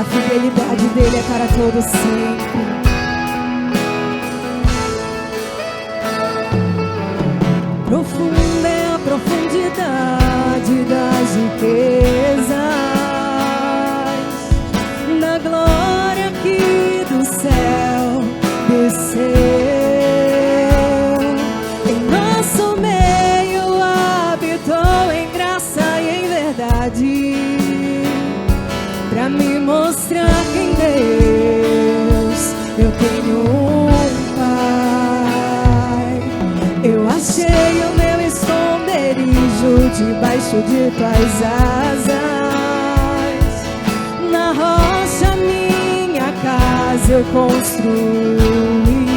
fidelidade dele é para todo sempre. Profunda é a profundidade das riquezas, da glória que do céu desceu. Em nosso meio habitou em graça e em verdade, pra me mostrar que em Deus eu tenho um Pai. Eu achei o meu esconderijo debaixo de tuas asas, na rocha minha casa eu construí,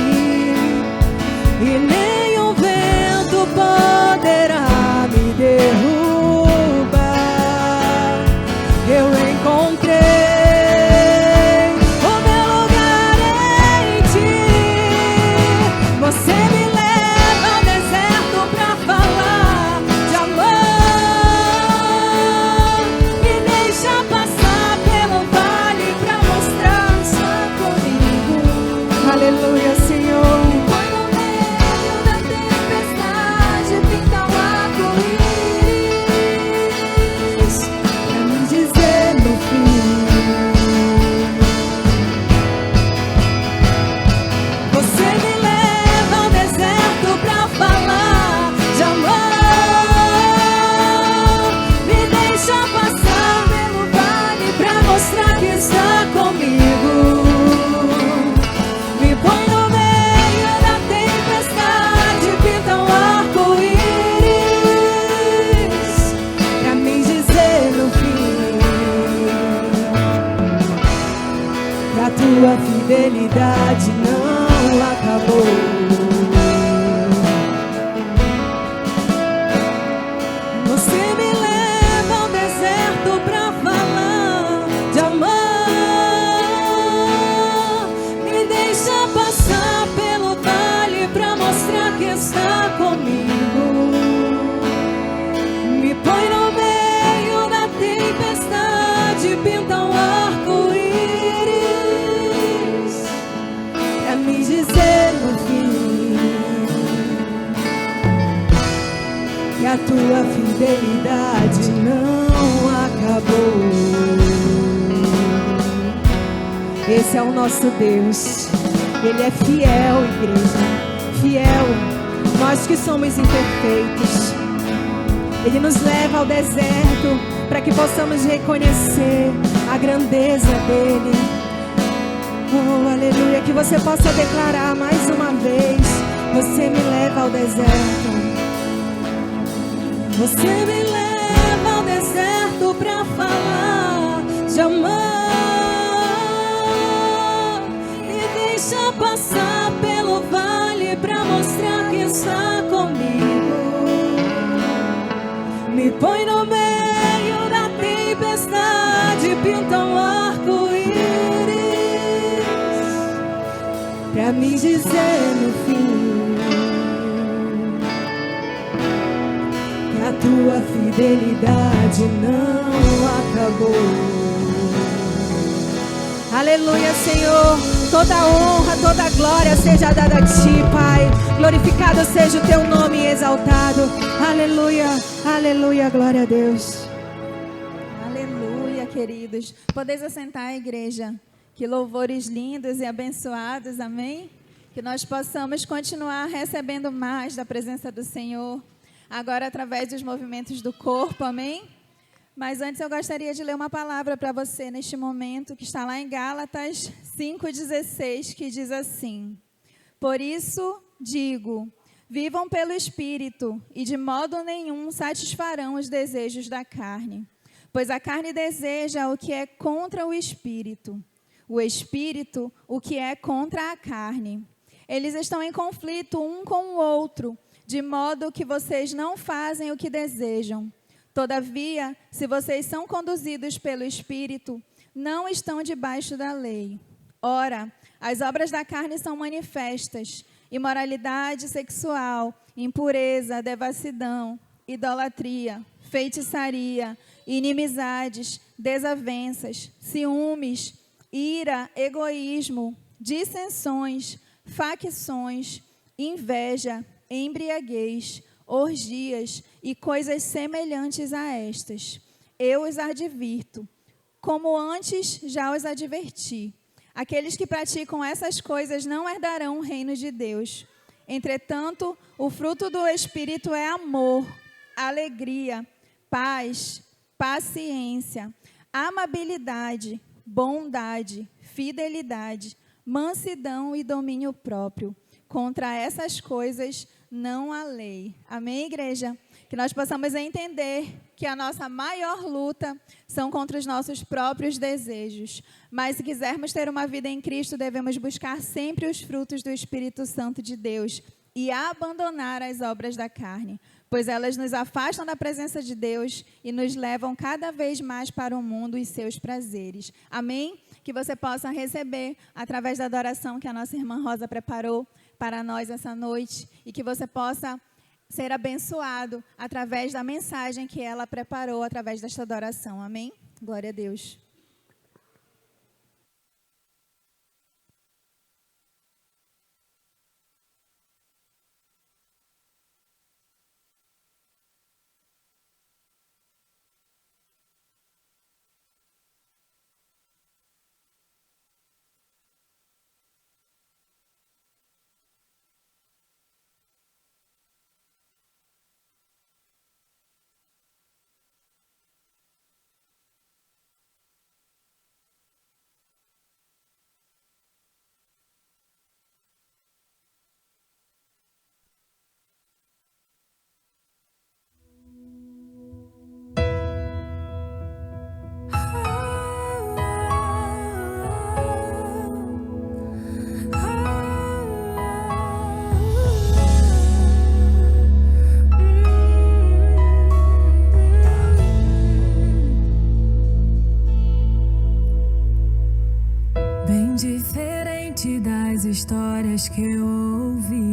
e nenhum vento poderá me derrubar. Eu encontrei o meu lugar em ti. Você me leva ao deserto pra falar de amor, me deixa passar pelo vale pra mostrar só comigo. Aleluia, Senhor. Me põe no meio da tempestade, pinta um arco-íris pra me dizer no fim. Você me leva ao deserto pra falar de amor, me deixa passar pelo vale pra mostrar que está comigo. Me põe no meio da tempestade, pinta um arco-íris pra me dizer no fim que a tua fidelidade não acabou. Você me leva ao deserto pra falar de amor, me deixa passar pelo vale pra mostrar que está comigo. Me põe no meio da tempestade, pinta um arco-íris pra me dizer no fim que a tua fidelidade não acabou. Esse é o nosso Deus. Ele é fiel, igreja. Fiel. Nós que somos imperfeitos. Ele nos leva ao deserto para que possamos reconhecer a grandeza dele. Oh, aleluia. Que você possa declarar mais uma vez: você me leva ao deserto. Você me leva ao deserto pra falar de amor, me deixa passar pelo vale pra mostrar que está comigo. Me põe no meio da tempestade, pinta um arco-íris pra me dizer no fim que a tua fidelidade não acabou. Aleluia, Senhor. Toda honra, toda glória seja dada a ti, Pai. Glorificado seja o teu nome e exaltado. Aleluia, aleluia, glória a Deus. Aleluia, queridos. Podeis assentar, igreja. Que louvores lindos e abençoados, amém? Que nós possamos continuar recebendo mais da presença do Senhor, agora através dos movimentos do corpo, amém? Mas antes eu gostaria de ler uma palavra para você neste momento, que está lá em Gálatas 5,16, que diz assim: por isso digo, vivam pelo Espírito, e de modo nenhum satisfarão os desejos da carne. Pois a carne deseja o que é contra o Espírito, o Espírito o que é contra a carne. Eles estão em conflito um com o outro, de modo que vocês não fazem o que desejam. Todavia, se vocês são conduzidos pelo Espírito, não estão debaixo da lei. Ora, as obras da carne são manifestas: imoralidade sexual, impureza, devassidão, idolatria, feitiçaria, inimizades, desavenças, ciúmes, ira, egoísmo, dissensões, facções, inveja, embriaguez, orgias e coisas semelhantes a estas. Eu os advirto, como antes já os adverti. Aqueles que praticam essas coisas não herdarão o reino de Deus. Entretanto, o fruto do Espírito é amor, alegria, paz, paciência, amabilidade, bondade, fidelidade, mansidão e domínio próprio. Contra essas coisas não há lei. Amém, igreja? Que nós possamos entender que a nossa maior luta são contra os nossos próprios desejos. Mas se quisermos ter uma vida em Cristo, devemos buscar sempre os frutos do Espírito Santo de Deus e abandonar as obras da carne, pois elas nos afastam da presença de Deus e nos levam cada vez mais para o mundo e seus prazeres. Amém? Que você possa receber através da adoração que a nossa irmã Rosa preparou para nós essa noite e que você possa ser abençoado através da mensagem que ela preparou através desta adoração. Amém? Glória a Deus. Diferente das histórias que eu ouvi,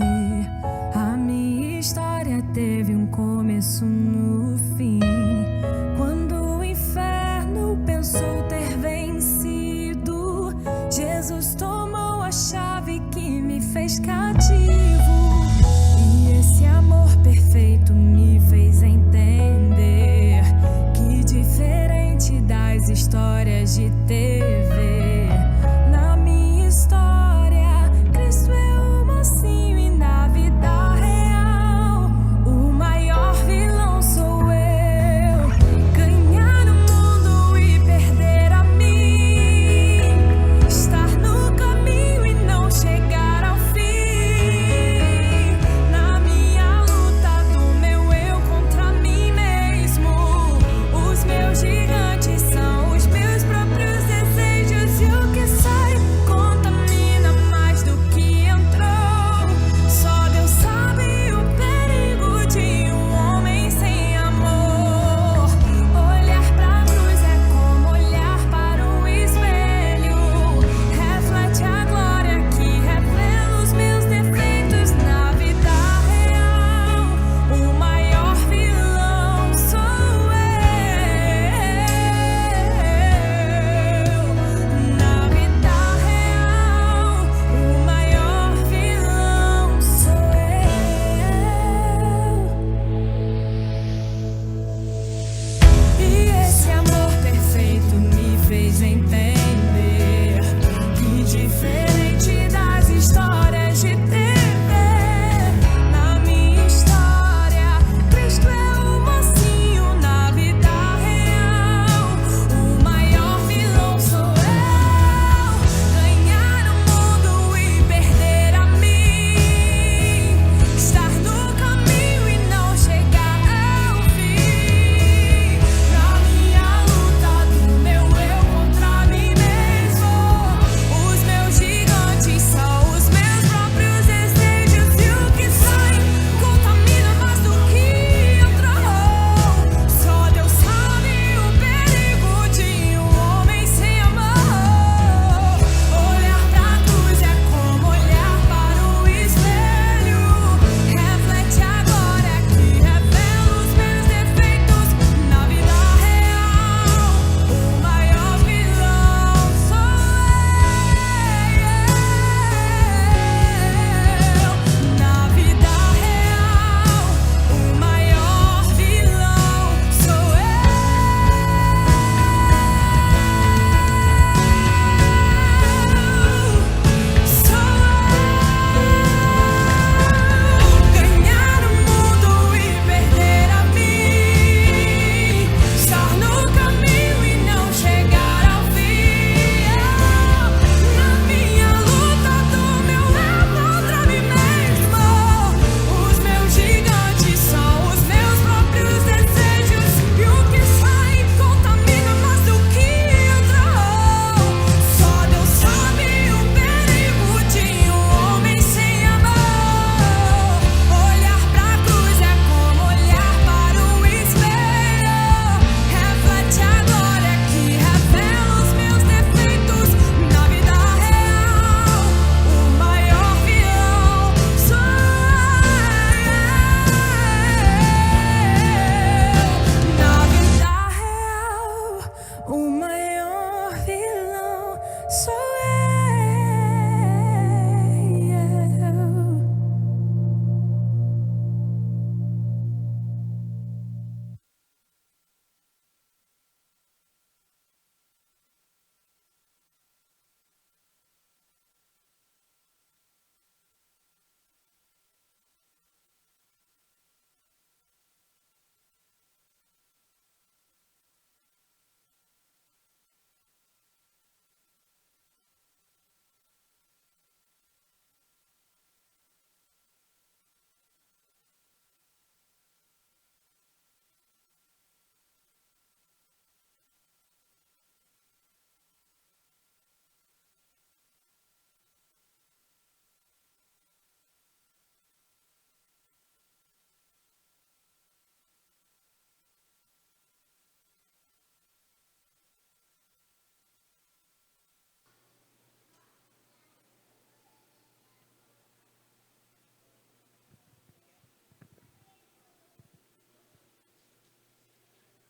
a minha história teve um começo no fim. Quando o inferno pensou ter vencido, Jesus tomou a chave que me fez cativo. E esse amor perfeito me fez entender que diferente das histórias de TV, Cristo é o mocinho e na vida real o maior vilão sou eu. Ganhar o mundo e perder a mim, estar no caminho e não chegar ao fim. Na minha luta do meu eu contra mim mesmo, os meus gigantes são os meus próprios desejos.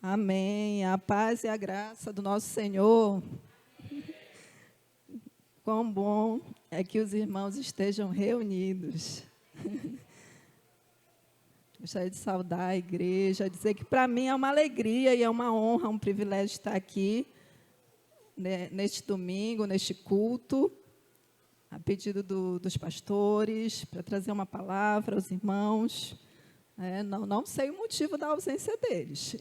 Amém. A paz e a graça do nosso Senhor. Quão bom é que os irmãos estejam reunidos. Gostaria de saudar a igreja, dizer que para mim é uma alegria e é uma honra, um privilégio estar aqui, né, neste domingo, neste culto, a pedido dos pastores, para trazer uma palavra aos irmãos. Não sei o motivo da ausência deles,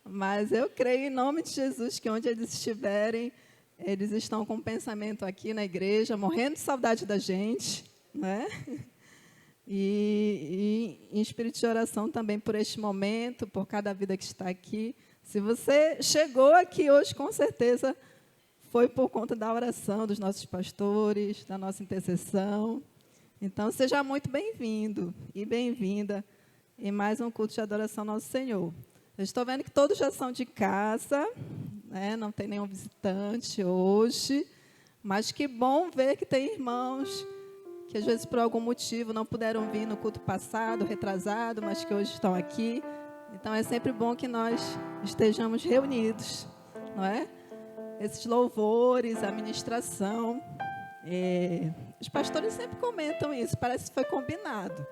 mas eu creio em nome de Jesus que onde eles estiverem, eles estão com um pensamento aqui na igreja, morrendo de saudade da gente, né? E em espírito de oração também por este momento, por cada vida que está aqui. Se você chegou aqui hoje, com certeza foi por conta da oração dos nossos pastores, da nossa intercessão. Então, seja muito bem-vindo e bem-vinda em mais um culto de adoração ao nosso Senhor. Eu estou vendo que todos já são de casa, né? Não tem nenhum visitante hoje, mas que bom ver que tem irmãos que, às vezes, por algum motivo, não puderam vir no culto passado, retrasado, mas que hoje estão aqui. Então, é sempre bom que nós estejamos reunidos, não é? Esses louvores, a ministração. Os pastores sempre comentam isso, parece que foi combinado,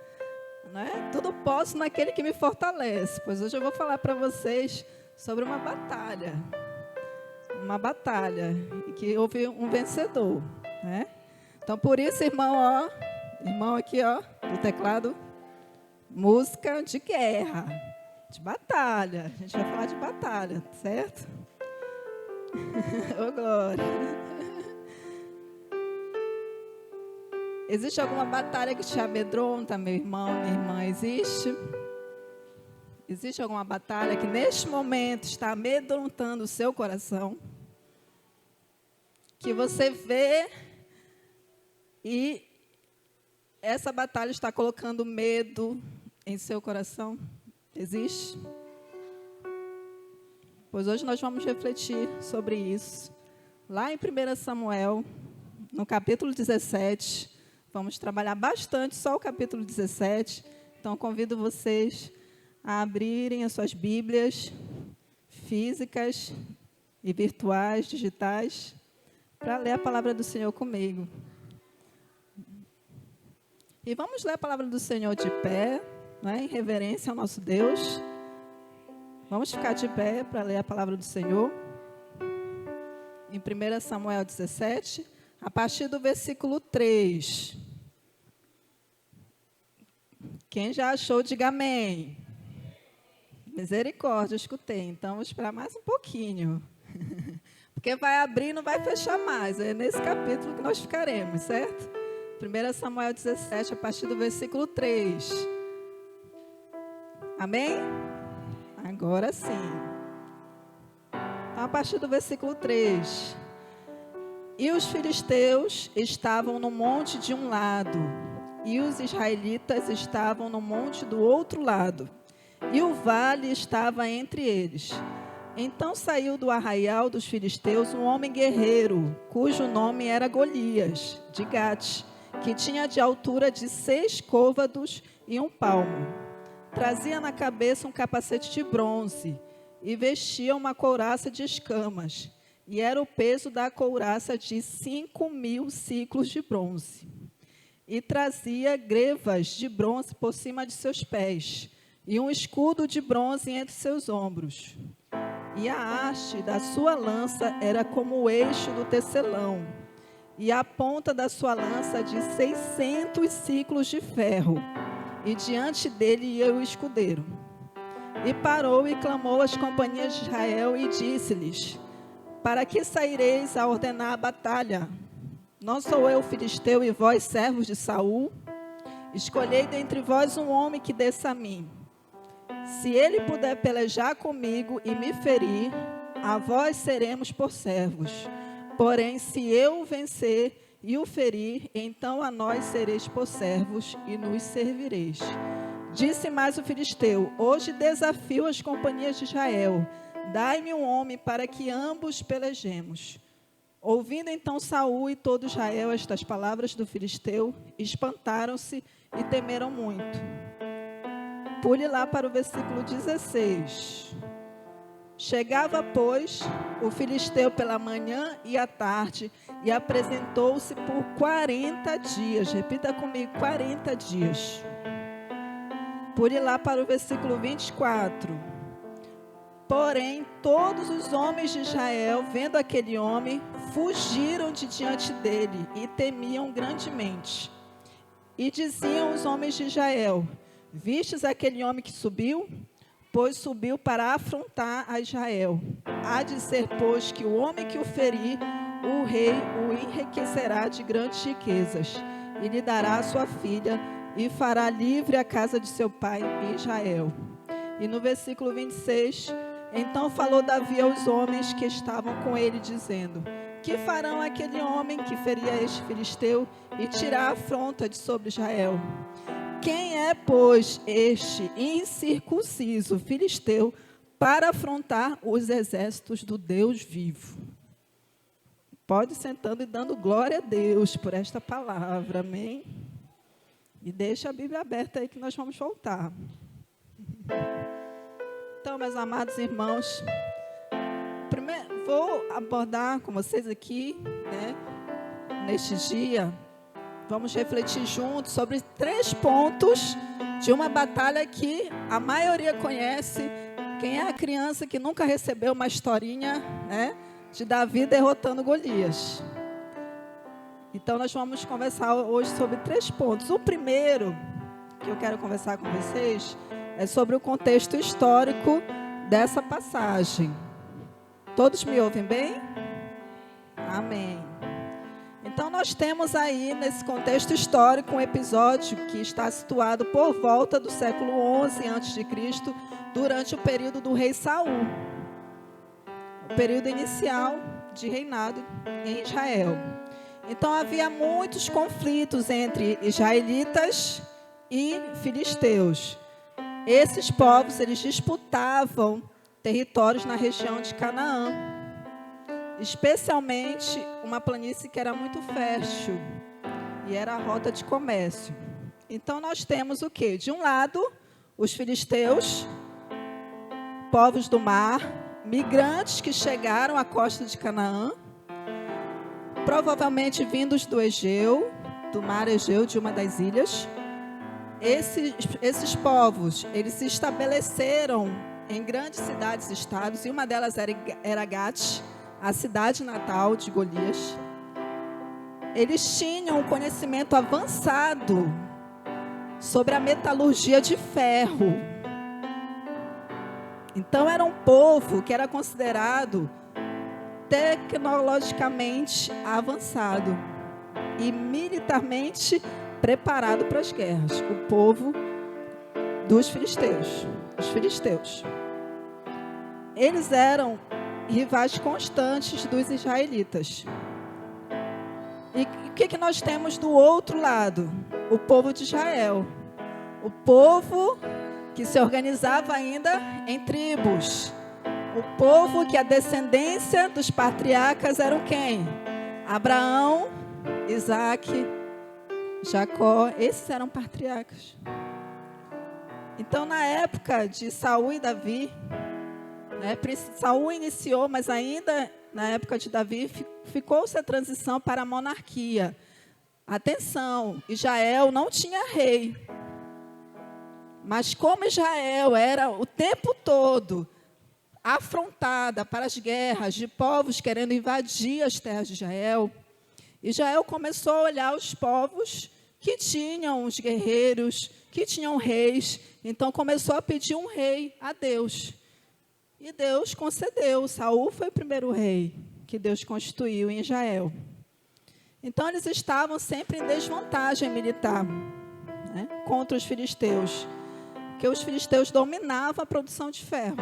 né? Tudo posso naquele que me fortalece. Pois hoje eu vou falar para vocês sobre uma batalha, e que houve um vencedor, né? Então, por isso, irmão aqui, ó, do teclado, música de guerra, de batalha. A gente vai falar de batalha, certo? Ô, glória! Existe alguma batalha que te amedronta, meu irmão, minha irmã? Existe? Existe alguma batalha que neste momento está amedrontando o seu coração? Que você vê e essa batalha está colocando medo em seu coração? Existe? Pois hoje nós vamos refletir sobre isso. Lá em 1 Samuel, no capítulo 17... Vamos trabalhar bastante, só o capítulo 17. Então, convido vocês a abrirem as suas Bíblias físicas e virtuais, digitais, para ler a palavra do Senhor comigo. E vamos ler a palavra do Senhor de pé, né, em reverência ao nosso Deus. Vamos ficar de pé para ler a palavra do Senhor. Em 1 Samuel 17, a partir do versículo 3. Quem já achou, diga amém. Misericórdia, eu escutei. Então, vou esperar mais um pouquinho. Porque vai abrir e não vai fechar mais. É nesse capítulo que nós ficaremos, certo? 1 Samuel 17, a partir do versículo 3. Amém? Agora sim. Então, a partir do versículo 3. E os filisteus estavam no monte de um lado, e os israelitas estavam no monte do outro lado, e o vale estava entre eles. Então saiu do arraial dos filisteus um homem guerreiro, cujo nome era Golias, de Gate, que tinha de altura de 6 côvados e 1 palmo. Trazia na cabeça um capacete de bronze, e vestia uma couraça de escamas, e era o peso da couraça de 5.000 ciclos de bronze. E trazia grevas de bronze por cima de seus pés, e um escudo de bronze entre seus ombros. E a haste da sua lança era como o eixo do tecelão, e a ponta da sua lança de 600 ciclos de ferro, e diante dele ia o escudeiro. E parou e clamou às companhias de Israel e disse-lhes: para que saireis a ordenar a batalha? Não sou eu filisteu e vós servos de Saul? Escolhei dentre vós um homem que desça a mim. Se ele puder pelejar comigo e me ferir, a vós seremos por servos. Porém, se eu o vencer e o ferir, então a nós sereis por servos e nos servireis. Disse mais o filisteu: hoje desafio as companhias de Israel. Dai-me um homem para que ambos pelejemos. Ouvindo então Saul e todo Israel estas palavras do filisteu, espantaram-se e temeram muito. Pule lá para o versículo 16. Chegava, pois, o filisteu pela manhã e à tarde, e apresentou-se por 40 dias. Repita comigo, 40 dias. Pule lá para o versículo 24. Porém, todos os homens de Israel, vendo aquele homem, fugiram de diante dele e temiam grandemente. E diziam os homens de Israel: vistes aquele homem que subiu? Pois subiu para afrontar a Israel. Há de ser, pois, que o homem que o ferir, o rei o enriquecerá de grandes riquezas, e lhe dará a sua filha, e fará livre a casa de seu pai Israel. E no versículo 26, então falou Davi aos homens que estavam com ele, dizendo: que farão aquele homem que feria este filisteu e tirar a afronta de sobre Israel? Quem é, pois, este incircunciso filisteu para afrontar os exércitos do Deus vivo? Pode ir sentando e dando glória a Deus por esta palavra, amém? E deixa a Bíblia aberta aí que nós vamos voltar. Então, meus amados irmãos, primeiro, vou abordar com vocês aqui, neste dia. Vamos refletir juntos sobre 3 pontos de uma batalha que a maioria conhece. Quem é a criança que nunca recebeu uma historinha, de Davi derrotando Golias? Então, nós vamos conversar hoje sobre 3 pontos. O primeiro que eu quero conversar com vocês é sobre o contexto histórico dessa passagem. Todos me ouvem bem? Amém. Então, nós temos aí, nesse contexto histórico, um episódio que está situado por volta do século XI a.C., durante o período do rei Saul. O período inicial de reinado em Israel. Então, havia muitos conflitos entre israelitas e filisteus. Esses povos, eles disputavam territórios na região de Canaã, especialmente uma planície que era muito fértil e era a rota de comércio. Então, nós temos o quê? De um lado, os filisteus, povos do mar, migrantes que chegaram à costa de Canaã, provavelmente vindos do Egeu, do mar Egeu, de uma das ilhas. Esses povos, eles se estabeleceram em grandes cidades-estados, e uma delas era Gate, a cidade natal de Golias. Eles tinham um conhecimento avançado sobre a metalurgia de ferro. Então, era um povo que era considerado tecnologicamente avançado e militarmente preparado para as guerras. O povo dos filisteus. Os filisteus. Eles eram rivais constantes dos israelitas. E o que nós temos do outro lado? O povo de Israel. O povo que se organizava ainda em tribos. O povo que a descendência dos patriarcas eram quem? Abraão, Isaac, Jacó. Esses eram patriarcas. Então, na época de Saul e Davi, Saul iniciou, mas ainda na época de Davi ficou-se a transição para a monarquia. Atenção, Israel não tinha rei. Mas como Israel era o tempo todo afrontada para as guerras de povos querendo invadir as terras de Israel, Israel começou a olhar os povos que tinham os guerreiros, que tinham reis. Então começou a pedir um rei a Deus. E Deus concedeu. Saul foi o primeiro rei que Deus constituiu em Israel. Então, eles estavam sempre em desvantagem militar, contra os filisteus, porque os filisteus dominavam a produção de ferro.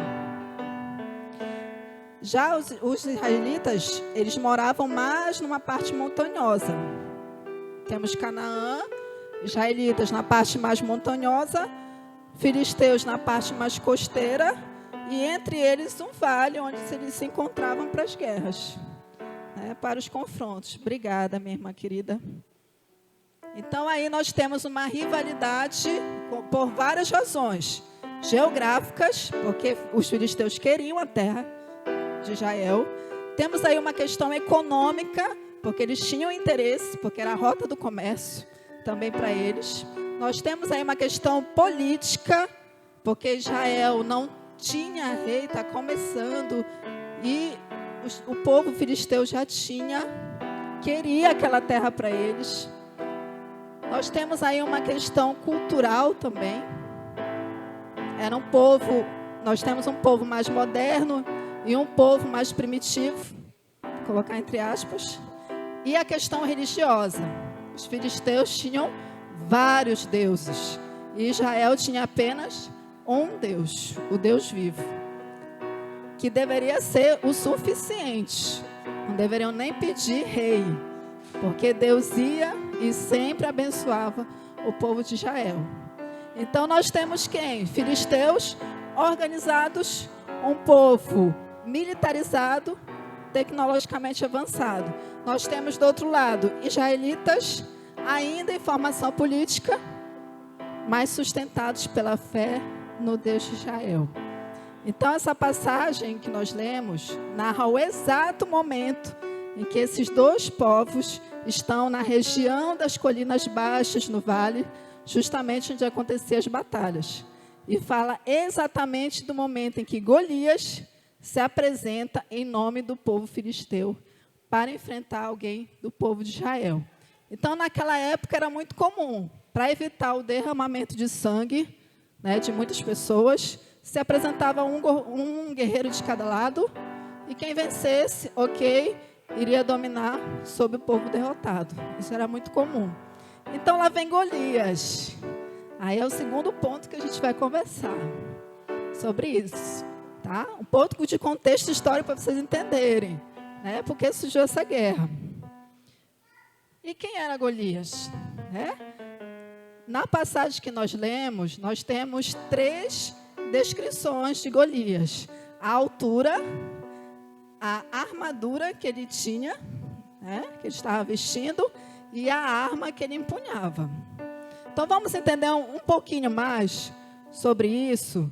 Já os israelitas, eles moravam mais numa parte montanhosa. Temos Canaã, israelitas na parte mais montanhosa, filisteus na parte mais costeira, e entre eles um vale onde eles se encontravam para as guerras, para os confrontos. Obrigada, minha irmã querida. Então, aí nós temos uma rivalidade por várias razões. geográficas, porque os filisteus queriam a terra de Israel. Temos aí uma questão econômica, porque eles tinham interesse, porque era a rota do comércio também para eles. Nós temos aí uma questão política, porque Israel não tinha rei, está começando, e o povo filisteu já queria aquela terra para eles. Nós temos aí uma questão cultural também. Nós temos um povo mais moderno e um povo mais primitivo, vou colocar entre aspas. E a questão religiosa. Os filisteus tinham vários deuses. E Israel tinha apenas um Deus, o Deus vivo, que deveria ser o suficiente. Não deveriam nem pedir rei, porque Deus ia e sempre abençoava o povo de Israel. Então nós temos quem? Filisteus organizados, um povo militarizado, tecnologicamente avançado. Nós temos do outro lado israelitas ainda em formação política, mas sustentados pela fé no Deus de Israel. Então essa passagem que nós lemos narra o exato momento em que esses dois povos estão na região das colinas baixas no vale, justamente onde aconteciam as batalhas. E fala exatamente do momento em que Golias se apresenta em nome do povo filisteu para enfrentar alguém do povo de Israel. Então, naquela época era muito comum, para evitar o derramamento de sangue, né, de muitas pessoas, se apresentava um guerreiro de cada lado, e quem vencesse, iria dominar sobre o povo derrotado. Isso era muito comum. Então, lá vem Golias. Aí é o segundo ponto que a gente vai conversar sobre isso. Tá? Um pouco de contexto histórico para vocês entenderem, né? Porque surgiu essa guerra. E quem era Golias? Na passagem que nós lemos, nós temos 3 descrições de Golias: a altura, a armadura que ele tinha, que ele estava vestindo, e a arma que ele empunhava. Então vamos entender um pouquinho mais sobre isso,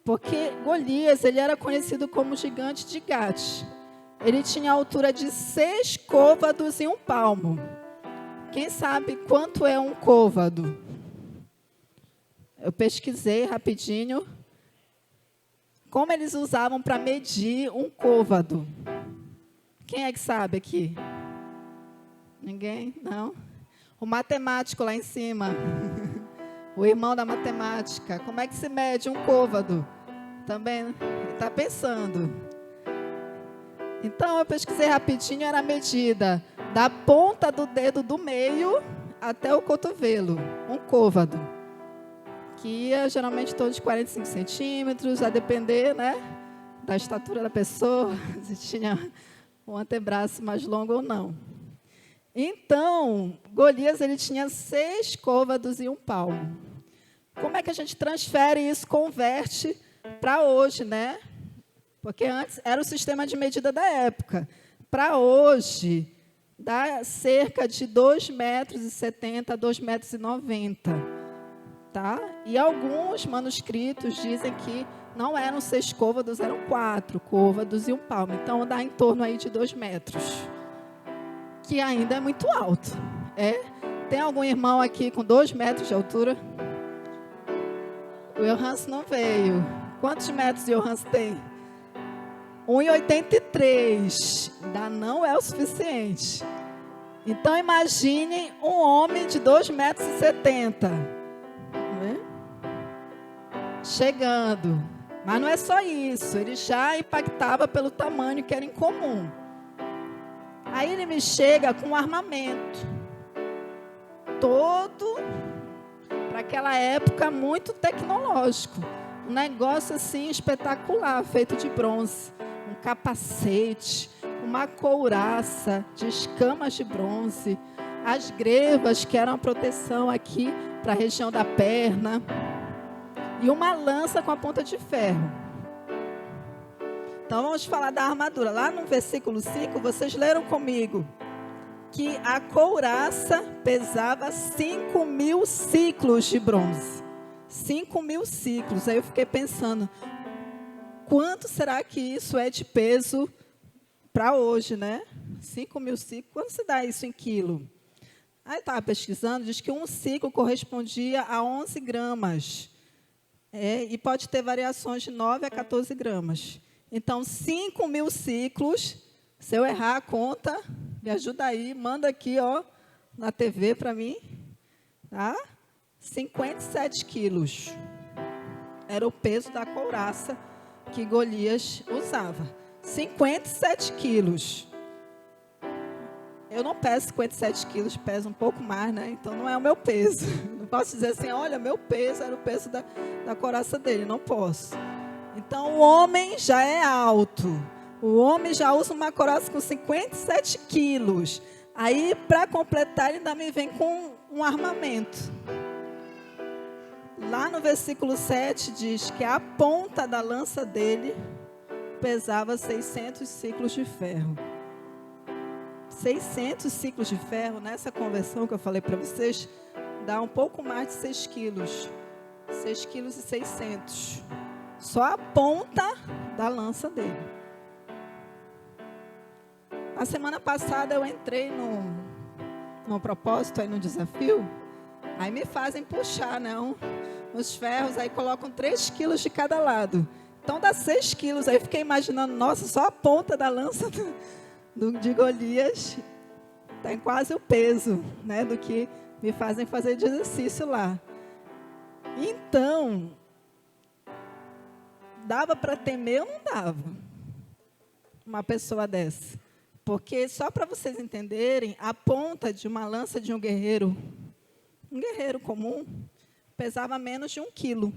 porque Golias ele era conhecido como gigante de Gate. Ele tinha a altura de 6 côvados e 1 palmo. Quem sabe quanto é um côvado? Eu pesquisei rapidinho como eles usavam para medir um côvado. Quem é que sabe aqui? Ninguém? Não? O matemático lá em cima. O irmão da matemática. Como é que se mede um côvado? Também ele está pensando. Então, eu pesquisei rapidinho, era a medida da ponta do dedo do meio até o cotovelo. Um côvado. Que ia geralmente em torno de 45 centímetros, a depender, né, da estatura da pessoa, se tinha um antebraço mais longo ou não. Então, Golias ele tinha 6 côvados e 1 palmo. Como é que a gente transfere isso, converte para hoje, né? Porque antes era o sistema de medida da época. Para hoje, dá cerca de 2,70 metros a 2,90 metros. Tá? E alguns manuscritos dizem que não eram 6 côvados, eram 4 côvados e 1 palmo. Então, dá em torno aí de 2 metros. Que ainda é muito alto. Tem algum irmão aqui com 2 metros de altura? O Johannes não veio. Quantos metros o Johannes tem? 1,83. Ainda não é o suficiente. Então, imagine um homem de 2,70 metros. Chegando. Mas não é só isso. Ele já impactava pelo tamanho que era incomum. Aí ele me chega com um armamento. Todo, para aquela época, muito tecnológico. Um negócio assim espetacular, feito de bronze. Um capacete, uma couraça de escamas de bronze. As grevas, que eram a proteção aqui para a região da perna. E uma lança com a ponta de ferro. Então vamos falar da armadura. Lá no versículo 5, vocês leram comigo que a couraça pesava 5.000 ciclos de bronze. 5.000 ciclos. Aí eu fiquei pensando, quanto será que isso é de peso para hoje, né? 5.000 ciclos, quanto se dá isso em quilo? Aí estava pesquisando, diz que um ciclo correspondia a 11 gramas. E pode ter variações de 9 a 14 gramas. Então, 5.000 ciclos, se eu errar a conta, me ajuda aí, manda aqui, ó, na TV para mim, tá? 57 quilos. Era o peso da couraça que Golias usava. 57 quilos. Eu não peso 57 quilos, peso um pouco mais, né? Então não é o meu peso. Não posso dizer assim, olha, meu peso era o peso da couraça dele. Não posso. Então o homem já é alto. O homem já usa uma couraça com 57 quilos. Aí, para completar, ele ainda me vem com um armamento. Lá no versículo 7 diz que a ponta da lança dele pesava 600 ciclos de ferro. 600 ciclos de ferro, nessa conversão que eu falei para vocês, dá um pouco mais de 6 quilos. 6 quilos e 600. Só a ponta da lança dele. A semana passada eu entrei num propósito, aí no desafio. Aí me fazem puxar, não? Os ferros, aí colocam 3 quilos de cada lado. Então dá 6 quilos. Aí eu fiquei imaginando, nossa, só a ponta da lança de Golias está em quase o peso, né, do que me fazem fazer de exercício lá. Então, dava para temer ou não dava? Uma pessoa dessa. Porque, só para vocês entenderem, a ponta de uma lança de um guerreiro comum, pesava menos de 1 quilo.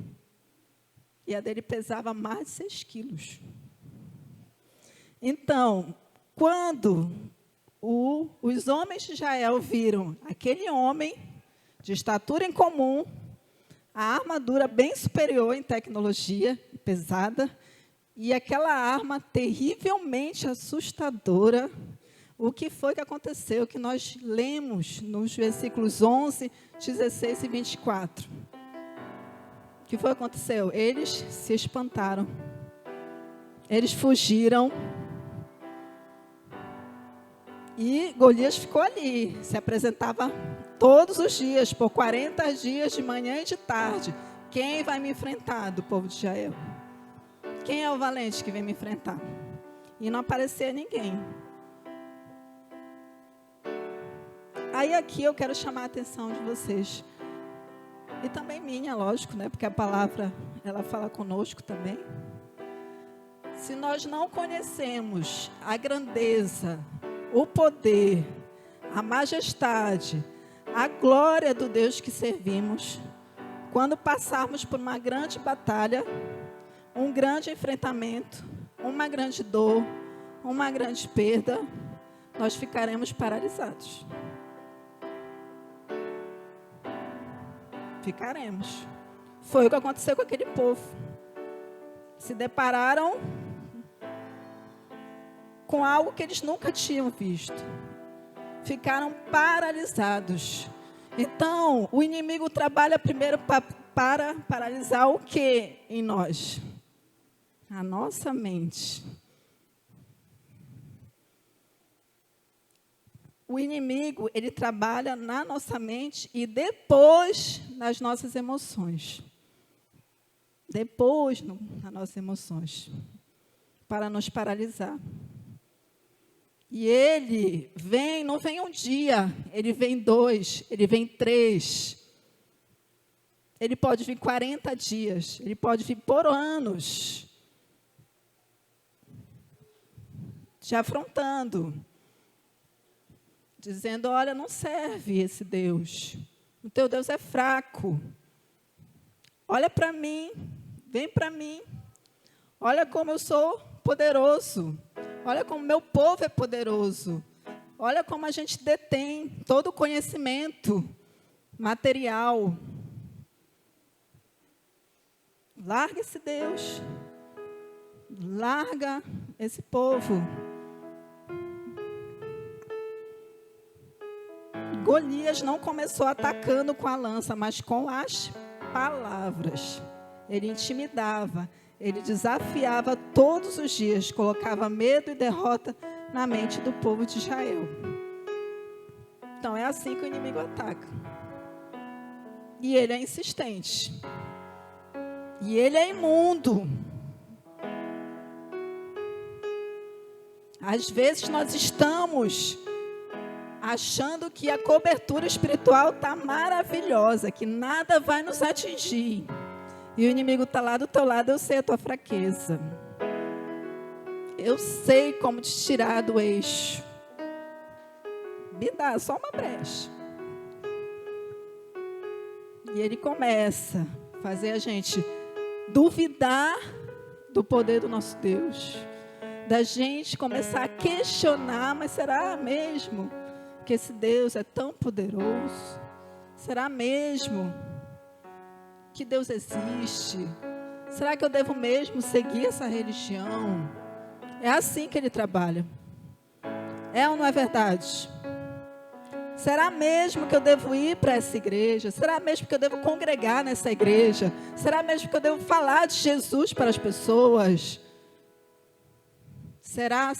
E a dele pesava mais de 6 quilos. Então, quando os homens de Israel viram aquele homem de estatura em comum, a armadura bem superior em tecnologia, pesada, e aquela arma terrivelmente assustadora, o que foi que aconteceu? Que nós lemos nos versículos 11, 16 e 24. O que foi que aconteceu? Eles se espantaram. Eles fugiram. E Golias ficou ali, se apresentava todos os dias, por 40 dias, de manhã e de tarde. Quem vai me enfrentar do povo de Israel? Quem é o valente que vem me enfrentar? E não aparecia ninguém. Aí aqui eu quero chamar a atenção de vocês. E também minha, lógico, né? Porque a palavra, ela fala conosco também. Se nós não conhecemos a grandeza, o poder, a majestade, a glória do Deus que servimos, quando passarmos por uma grande batalha, um grande enfrentamento, uma grande dor, uma grande perda, nós ficaremos paralisados. Ficaremos. Foi o que aconteceu com aquele povo. Se depararam com algo que eles nunca tinham visto. Ficaram paralisados. Então, o inimigo trabalha primeiro para paralisar o que em nós? A nossa mente. O inimigo, ele trabalha na nossa mente e depois nas nossas emoções. Depois nas nossas emoções. Para nos paralisar. E ele vem, não vem um dia, ele vem 2, ele vem 3. Ele pode vir 40 dias, ele pode vir por anos. Te afrontando. Dizendo, olha, não serve esse Deus. O teu Deus é fraco. Olha para mim, vem para mim. Olha como eu sou poderoso. Olha como meu povo é poderoso. Olha como a gente detém todo o conhecimento material. Larga esse Deus. Larga esse povo. Golias não começou atacando com a lança, mas com as palavras. Ele intimidava, ele desafiava todos os dias, colocava medo e derrota na mente do povo de Israel. Então é assim que o inimigo ataca. E ele é insistente. E ele é imundo. Às vezes nós estamos achando que a cobertura espiritual está maravilhosa, que nada vai nos atingir. E o inimigo está lá do teu lado, eu sei a tua fraqueza. Eu sei como te tirar do eixo. Me dá só uma brecha. E ele começa a fazer a gente duvidar do poder do nosso Deus. Da gente começar a questionar, mas será mesmo que esse Deus é tão poderoso? Será mesmo que Deus existe? Será que eu devo mesmo seguir essa religião? É assim que ele trabalha. É ou não é verdade? Será mesmo que eu devo ir para essa igreja? Será mesmo que eu devo congregar nessa igreja? Será mesmo que eu devo falar de Jesus para as pessoas? Será?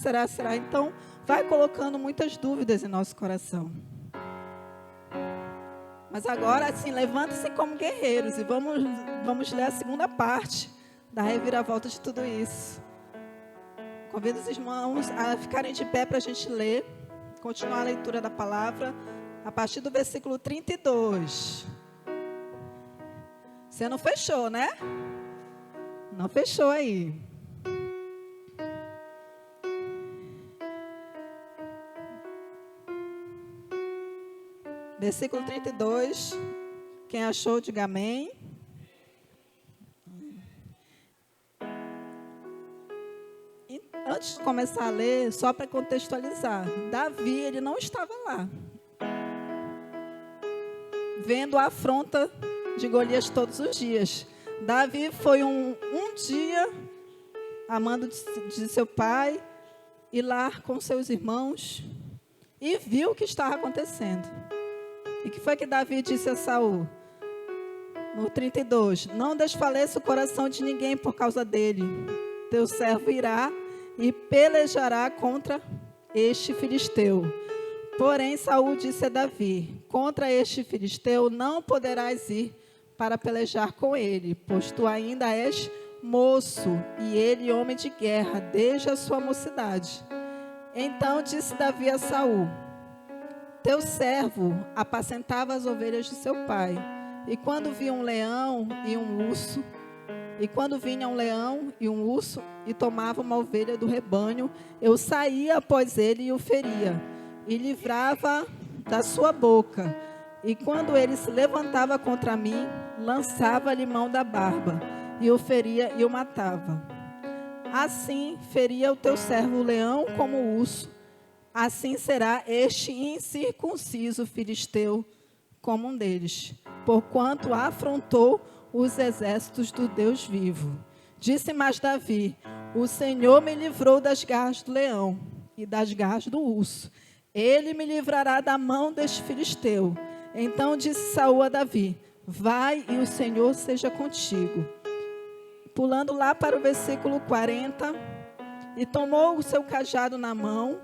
Então, vai colocando muitas dúvidas em nosso coração. Mas agora, assim, levanta-se como guerreiros e vamos ler a segunda parte da reviravolta de tudo isso. Convido os irmãos a ficarem de pé para a gente ler, continuar a leitura da palavra, a partir do versículo 32. Você não fechou, né? Não fechou aí. Versículo 32. Quem achou, diga amém. E antes de começar a ler, só para contextualizar, Davi, ele não estava lá, vendo a afronta de Golias todos os dias. Davi foi um dia, amando de seu pai, ir lá com seus irmãos, e viu o que estava acontecendo. E o que foi que Davi disse a Saul? No 32, não desfaleça o coração de ninguém por causa dele. Teu servo irá e pelejará contra este filisteu. Porém, Saul disse a Davi, contra este filisteu não poderás ir para pelejar com ele, pois tu ainda és moço, e ele homem de guerra, desde a sua mocidade. Então disse Davi a Saul, teu servo apacentava as ovelhas de seu pai, e quando vinha um leão e um urso, e tomava uma ovelha do rebanho, eu saía após ele e o feria, e livrava da sua boca. E quando ele se levantava contra mim, lançava-lhe mão da barba, e o feria e o matava. Assim feria o teu servo o leão como o urso, assim será este incircunciso filisteu como um deles, porquanto afrontou os exércitos do Deus vivo. Disse mais Davi, o Senhor me livrou das garras do leão e das garras do urso. Ele me livrará da mão deste filisteu. Então disse Saul a Davi, vai e o Senhor seja contigo. Pulando lá para o versículo 40, e tomou o seu cajado na mão,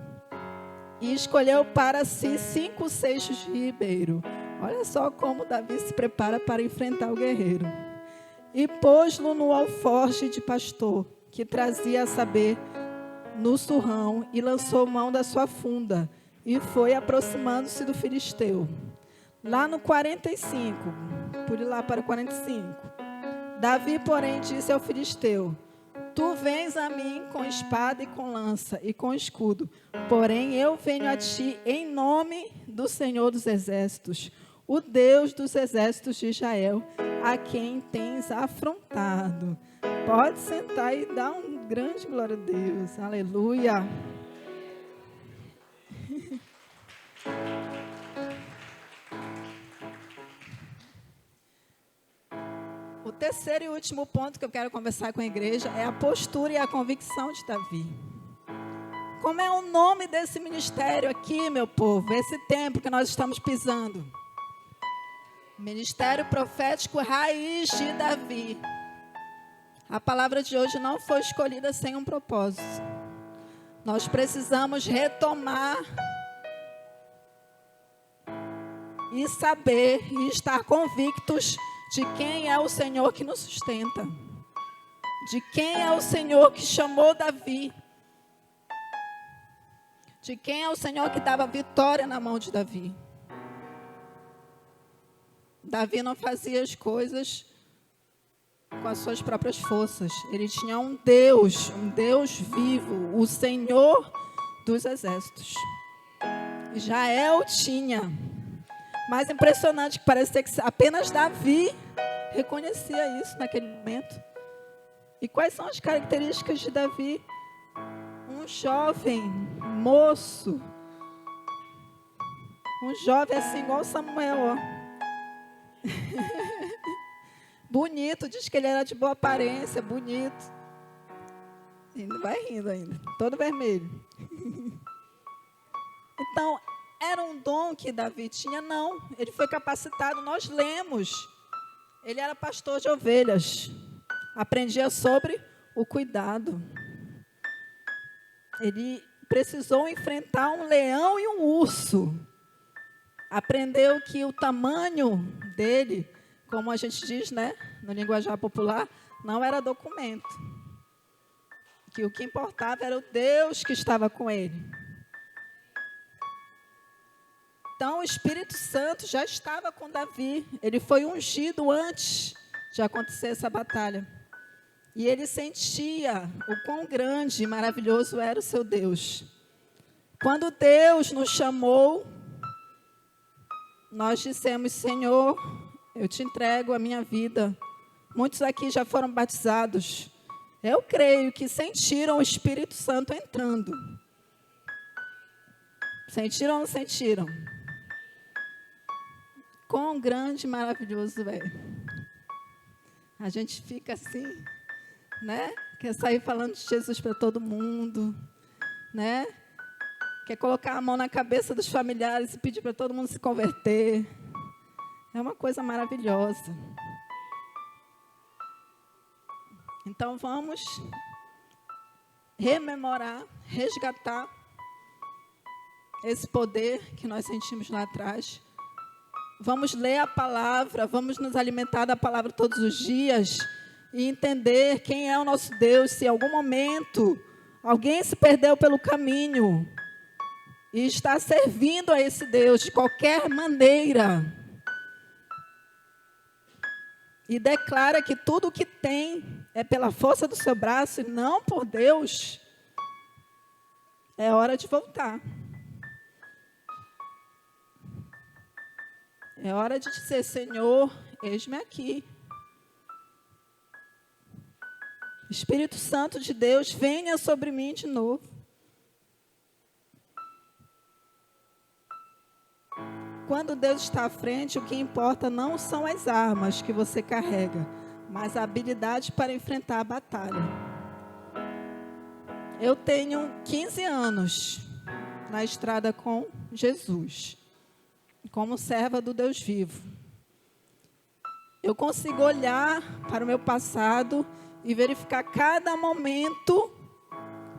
e escolheu para si 5 seixos de ribeiro. Olha só como Davi se prepara para enfrentar o guerreiro. E pôs-lo no alforje de pastor, que trazia a saber, no surrão, e lançou mão da sua funda, e foi aproximando-se do filisteu. Lá no 45, por ir lá para o 45, Davi, porém, disse ao filisteu, tu vens a mim com espada e com lança e com escudo, porém eu venho a ti em nome do Senhor dos Exércitos, o Deus dos exércitos de Israel, a quem tens afrontado. Pode sentar e dar um grande glória a Deus. Aleluia. O terceiro e último ponto que eu quero conversar com a igreja é a postura e a convicção de Davi. Como é o nome desse ministério aqui, meu povo? Esse tempo que nós estamos pisando. Ministério profético raiz de Davi. A palavra de hoje não foi escolhida sem um propósito. Nós precisamos retomar e saber e estar convictos de quem é o Senhor que nos sustenta. De quem é o Senhor que chamou Davi. De quem é o Senhor que dava vitória na mão de Davi. Davi não fazia as coisas com as suas próprias forças. Ele tinha um Deus vivo, o Senhor dos exércitos. Israel tinha. Mais impressionante que parecia que apenas Davi reconhecia isso naquele momento. E quais são as características de Davi? Um jovem moço. Um jovem assim igual Samuel, ó. Bonito, diz que ele era de boa aparência, bonito. Ainda vai rindo ainda, todo vermelho. Então, era um dom que Davi tinha? Não, ele foi capacitado, nós lemos. Ele era pastor de ovelhas, aprendia sobre o cuidado. Ele precisou enfrentar um leão e um urso. Aprendeu que o tamanho dele, como a gente diz, né, no linguajar popular, não era documento. Que o que importava era o Deus que estava com ele. Então, o Espírito Santo já estava com Davi. Ele foi ungido antes de acontecer essa batalha. E ele sentia o quão grande e maravilhoso era o seu Deus. Quando Deus nos chamou, nós dissemos: Senhor, eu te entrego a minha vida. Muitos aqui já foram batizados. Eu creio que sentiram o Espírito Santo entrando. Sentiram ou não sentiram? Quão grande e maravilhoso é. A gente fica assim, né? Quer sair falando de Jesus para todo mundo, né? Quer colocar a mão na cabeça dos familiares e pedir para todo mundo se converter. É uma coisa maravilhosa. Então vamos rememorar, resgatar esse poder que nós sentimos lá atrás. Vamos ler a palavra, vamos nos alimentar da palavra todos os dias e entender quem é o nosso Deus. Se em algum momento alguém se perdeu pelo caminho e está servindo a esse Deus de qualquer maneira, e declara que tudo o que tem é pela força do seu braço e não por Deus, é hora de voltar. É hora de dizer: Senhor, eis-me aqui. Espírito Santo de Deus, venha sobre mim de novo. Quando Deus está à frente, o que importa não são as armas que você carrega, mas a habilidade para enfrentar a batalha. Eu tenho 15 anos na estrada com Jesus, como serva do Deus vivo. Eu consigo olhar para o meu passado e verificar cada momento,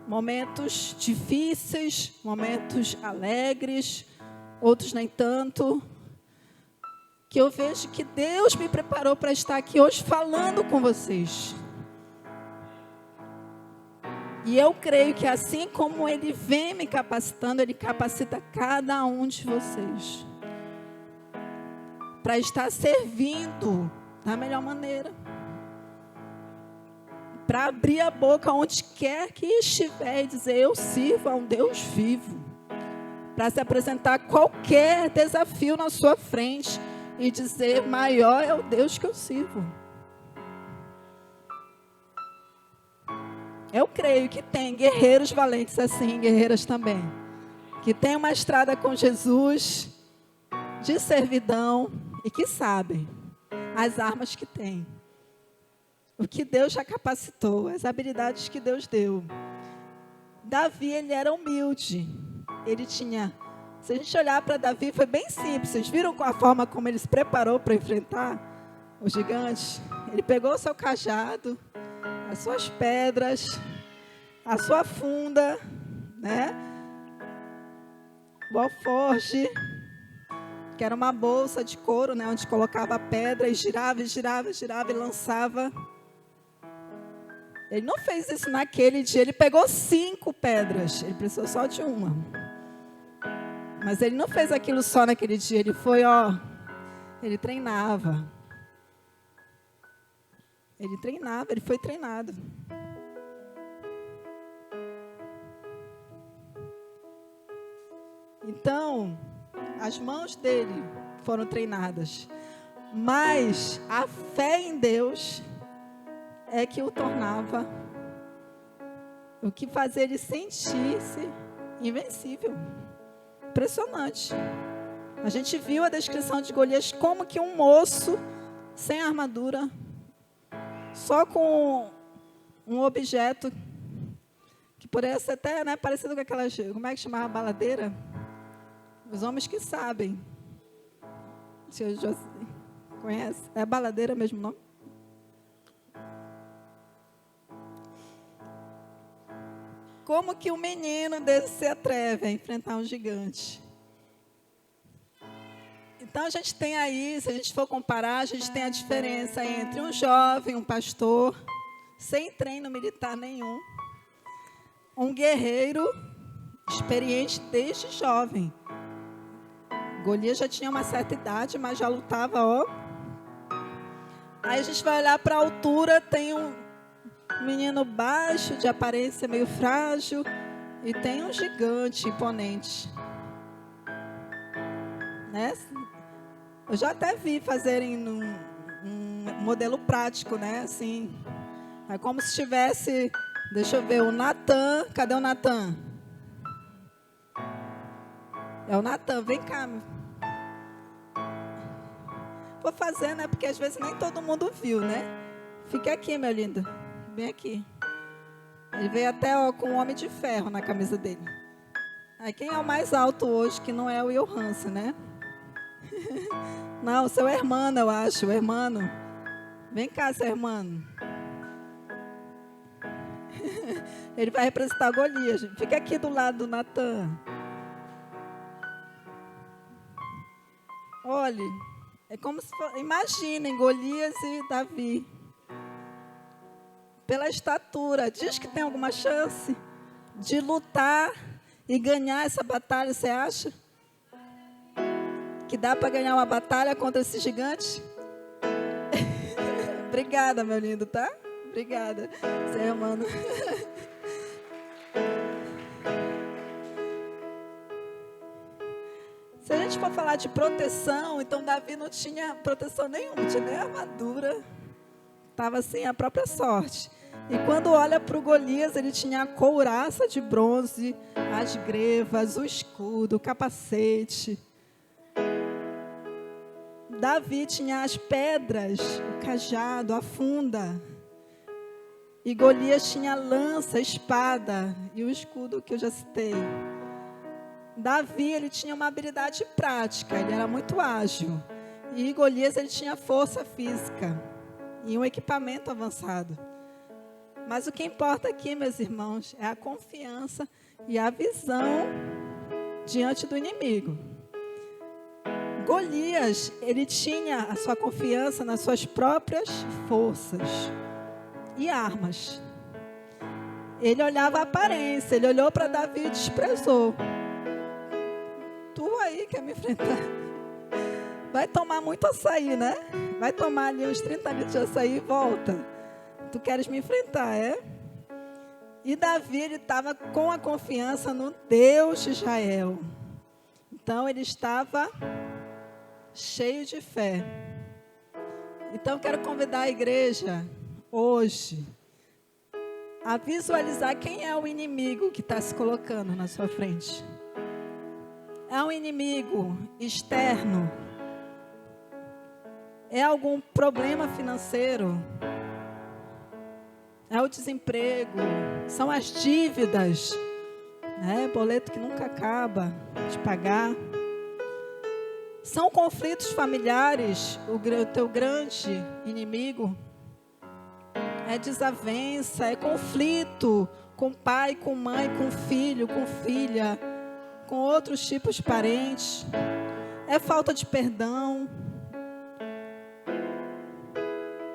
momentos difíceis, momentos alegres, outros nem tanto, que eu vejo que Deus me preparou para estar aqui hoje falando com vocês. E eu creio que assim como Ele vem me capacitando, Ele capacita cada um de vocês para estar servindo da melhor maneira, para abrir a boca onde quer que estiver e dizer: eu sirvo a um Deus vivo. Para se apresentar qualquer desafio na sua frente e dizer: maior é o Deus que eu sirvo. Eu creio que tem guerreiros valentes assim, guerreiras também, que tem uma estrada com Jesus, de servidão, e que sabem as armas que tem, o que Deus já capacitou, as habilidades que Deus deu. Davi, ele era humilde. Ele tinha Se a gente olhar para Davi, foi bem simples. Vocês viram a forma como ele se preparou para enfrentar o gigante? Ele pegou o seu cajado, as suas pedras, a sua funda, né? O alforje, que era uma bolsa de couro, né? Onde colocava a pedra e girava, e girava, e girava e lançava. Ele não fez isso naquele dia, ele pegou 5 pedras, ele precisou só de uma. Mas ele não fez aquilo só naquele dia, ele foi, ele treinava. Ele foi treinado. Então, as mãos dele foram treinadas. Mas a fé em Deus é que o tornava, o que fazia ele sentir-se invencível. Impressionante. A gente viu a descrição de Golias como que um moço sem armadura, só com um objeto que poderia ser até, né, parecido com aquelas, como é que chamava a baladeira? Os homens que sabem. Você já conhece? É a baladeira mesmo o nome? Como que um menino desse se atreve a enfrentar um gigante? Então a gente tem aí, se a gente for comparar, a gente tem a diferença entre um jovem, um pastor, sem treino militar nenhum, um guerreiro experiente desde jovem. Golias já tinha uma certa idade, mas já lutava, Aí a gente vai olhar para a altura, tem um menino baixo, de aparência meio frágil, e tem um gigante imponente. Né? Eu já até vi fazerem um modelo prático, né? Assim, é como se tivesse, deixa eu ver, o Natan. Cadê o Natan? É o Natan, vem cá. Vou fazer, né? Porque às vezes nem todo mundo viu, né? Fica aqui, meu lindo. Bem aqui. Ele veio até com um homem de ferro na camisa dele. Aí quem é o mais alto hoje, que não é o Will Hansen, né? Não, seu irmão, eu acho, o irmão. Vem cá, seu irmão. Ele vai representar Golias. Fica aqui do lado do Natan. Olhe, é como se fosse, imaginem Golias e Davi. Pela estatura, diz que tem alguma chance de lutar e ganhar essa batalha, você acha? Que dá para ganhar uma batalha contra esse gigante? Obrigada, meu lindo, tá? Obrigada, seu irmão. Se a gente for falar de proteção, então Davi não tinha proteção nenhuma, não tinha nem armadura. Estava assim a própria sorte. E quando olha para o Golias, ele tinha a couraça de bronze, as grevas, o escudo, o capacete. Davi tinha as pedras, o cajado, a funda. E Golias tinha a lança, a espada e o escudo que eu já citei. Davi, ele tinha uma habilidade prática, ele era muito ágil. E Golias, ele tinha força física e um equipamento avançado. Mas o que importa aqui, meus irmãos, é a confiança e a visão diante do inimigo. Golias, ele tinha a sua confiança nas suas próprias forças e armas. Ele olhava a aparência, ele olhou para Davi e desprezou. Tu aí quer me enfrentar? Vai tomar muito açaí, né? Vai tomar ali uns 30 litros de açaí e volta. Tu queres me enfrentar, é? E Davi, ele estava com a confiança no Deus de Israel. Então, ele estava cheio de fé. Então, eu quero convidar a igreja hoje a visualizar quem é o inimigo que está se colocando na sua frente. É um inimigo externo? É algum problema financeiro? É o desemprego? São as dívidas? Boleto que nunca acaba de pagar. São conflitos familiares o teu grande inimigo. É desavença, é conflito com pai, com mãe, com filho, com filha, com outros tipos de parentes. É falta de perdão.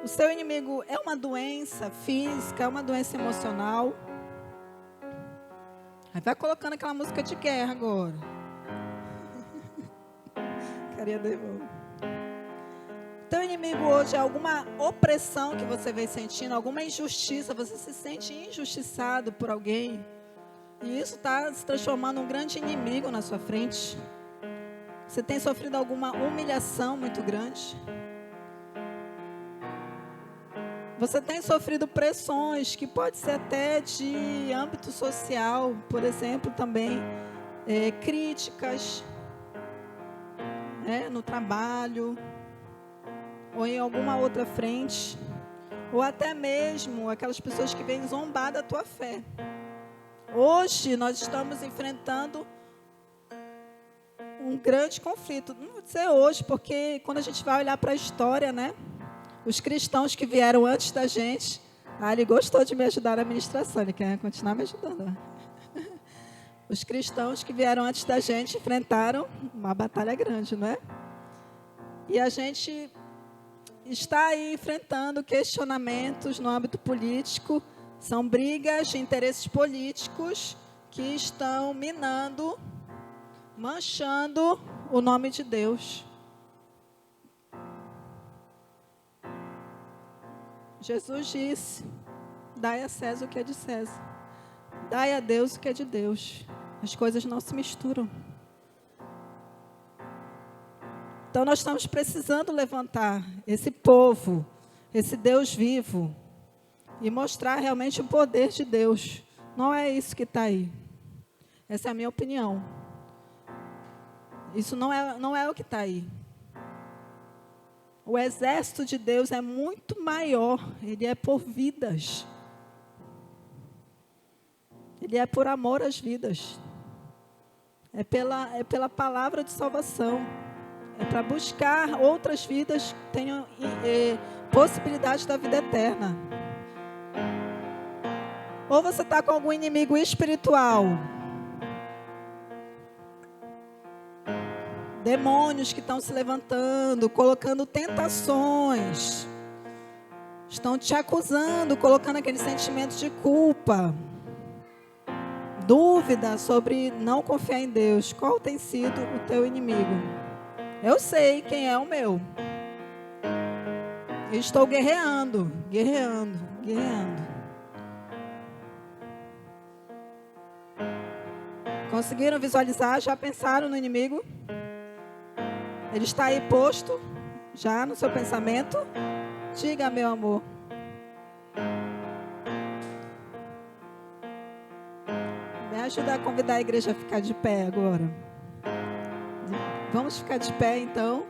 O seu inimigo é uma doença física, é uma doença emocional. Aí vai colocando aquela música de guerra agora. Carinha do irmão. Teu inimigo hoje é alguma opressão que você vem sentindo, alguma injustiça, você se sente injustiçado por alguém. E isso está se transformando num grande inimigo na sua frente. Você tem sofrido alguma humilhação muito grande. Você tem sofrido pressões que pode ser até de âmbito social, por exemplo, também críticas no trabalho ou em alguma outra frente, ou até mesmo aquelas pessoas que vêm zombar da tua fé. Hoje nós estamos enfrentando um grande conflito. Não vou dizer hoje, porque quando a gente vai olhar para a história, os cristãos que vieram antes da gente, ele gostou de me ajudar na ministração, ele quer continuar me ajudando. Os cristãos que vieram antes da gente enfrentaram uma batalha grande, não é? E a gente está aí enfrentando questionamentos no âmbito político, são brigas de interesses políticos que estão minando, manchando o nome de Deus. Jesus disse: dai a César o que é de César, dai a Deus o que é de Deus. As coisas não se misturam. Então nós estamos precisando levantar esse povo, esse Deus vivo, e mostrar realmente o poder de Deus. Não é isso que está aí. Essa é a minha opinião. Isso não é o que está aí. O exército de Deus é muito maior. Ele é por vidas. Ele é por amor às vidas. É pela palavra de salvação. É para buscar outras vidas que tenham possibilidade da vida eterna. Ou você está com algum inimigo espiritual. Demônios que estão se levantando, colocando tentações. Estão te acusando, colocando aquele sentimento de culpa. Dúvida sobre não confiar em Deus. Qual tem sido o teu inimigo? Eu sei quem é o meu. Eu estou guerreando. Conseguiram visualizar? Já pensaram no inimigo? Ele está aí posto, já no seu pensamento? Diga, meu amor. Me ajuda a convidar a igreja a ficar de pé agora. Vamos ficar de pé, então.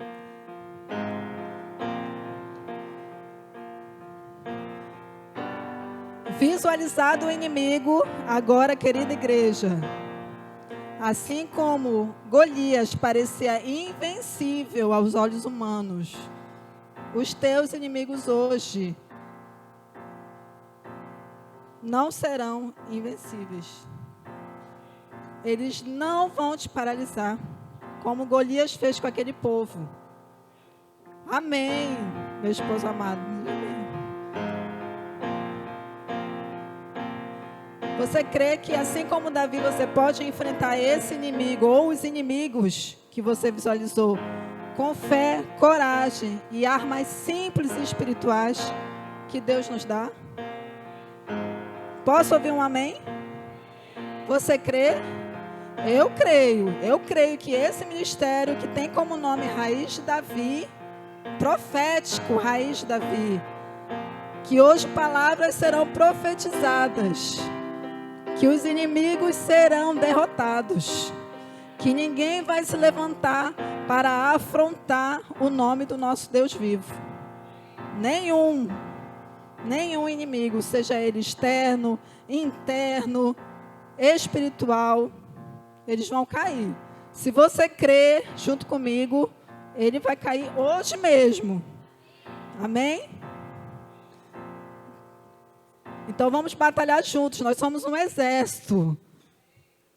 Visualizado o inimigo, agora, querida igreja. Assim como Golias parecia invencível aos olhos humanos, os teus inimigos hoje não serão invencíveis. Eles não vão te paralisar, como Golias fez com aquele povo. Amém, meu esposo amado. Amém. Você crê que assim como Davi, você pode enfrentar esse inimigo ou os inimigos que você visualizou com fé, coragem e armas simples e espirituais que Deus nos dá? Posso ouvir um amém? Você crê? Eu creio que esse ministério que tem como nome Raiz de Davi, profético Raiz de Davi, que hoje palavras serão profetizadas, que os inimigos serão derrotados, que ninguém vai se levantar para afrontar o nome do nosso Deus vivo. Nenhum inimigo, seja ele externo, interno, espiritual, eles vão cair. Se você crer junto comigo, ele vai cair hoje mesmo. Amém? Então vamos batalhar juntos. Nós somos um exército.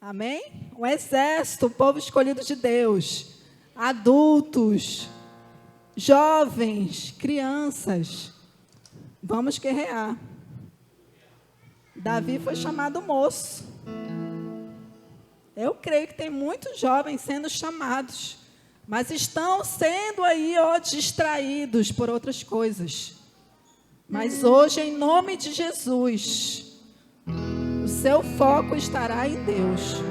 Amém? Um exército, um povo escolhido de Deus. Adultos, jovens, crianças. Vamos guerrear. Davi foi chamado moço. Eu creio que tem muitos jovens sendo chamados, mas estão sendo aí, distraídos por outras coisas. Mas hoje, em nome de Jesus, o seu foco estará em Deus.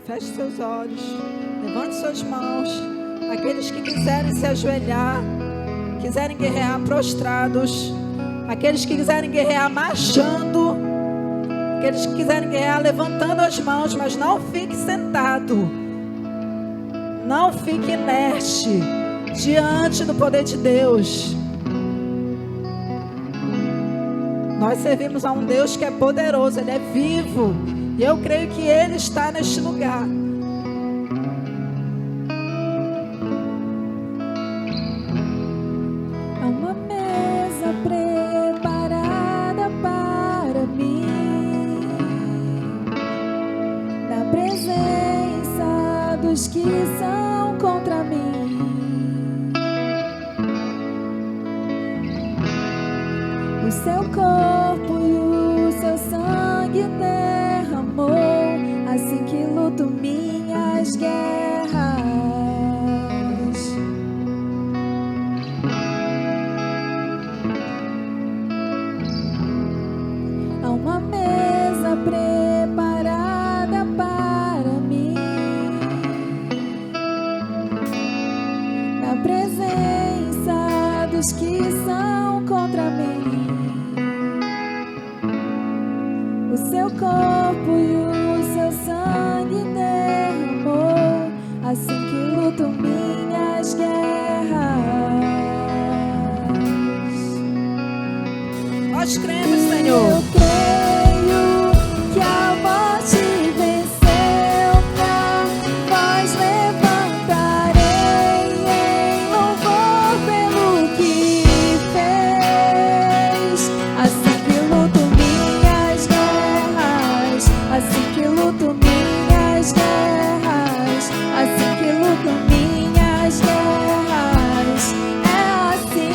Feche seus olhos, levante suas mãos. Aqueles que quiserem se ajoelhar, quiserem guerrear prostrados, aqueles que quiserem guerrear marchando, aqueles que quiserem guerrear levantando as mãos, mas não fique sentado, não fique inerte diante do poder de Deus. Nós servimos a um Deus que é poderoso, Ele é vivo. E eu creio que Ele está neste lugar. Há uma mesa preparada para mim, na presença dos que são contra mim. O seu corpo e o seu sangue derramou, assim que luto minhas guerras. Há uma mesa preparada para mim, na presença dos que são contra mim. O seu corpo e o seu sangue derramou, assim que luto minhas guerras. Nós cremos, Senhor. Eu creio que a morte venceu, pra vós levantarei em louvor pelo que fez. Assim que luto minhas guerras, assim que luto minhas guerras, assim que luto minhas guerras. É assim,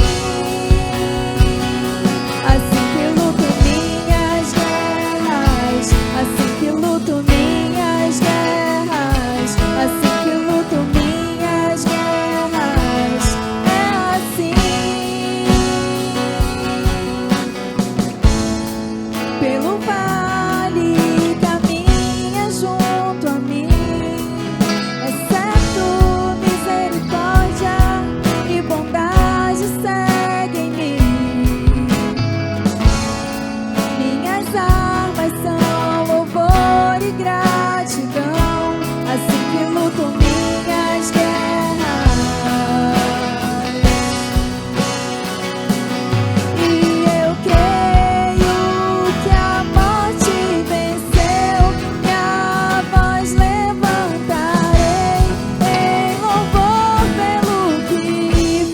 assim que luto minhas guerras, assim que luto minhas guerras, assim que luto minhas guerras. É assim, pelo vale caminha junto a mim, é certo, misericórdia e bondade seguem mim. Minhas armas são louvor e gratidão, assim que luto minhas guerras. E eu creio que a morte venceu, que a voz levantarei em louvor pelo que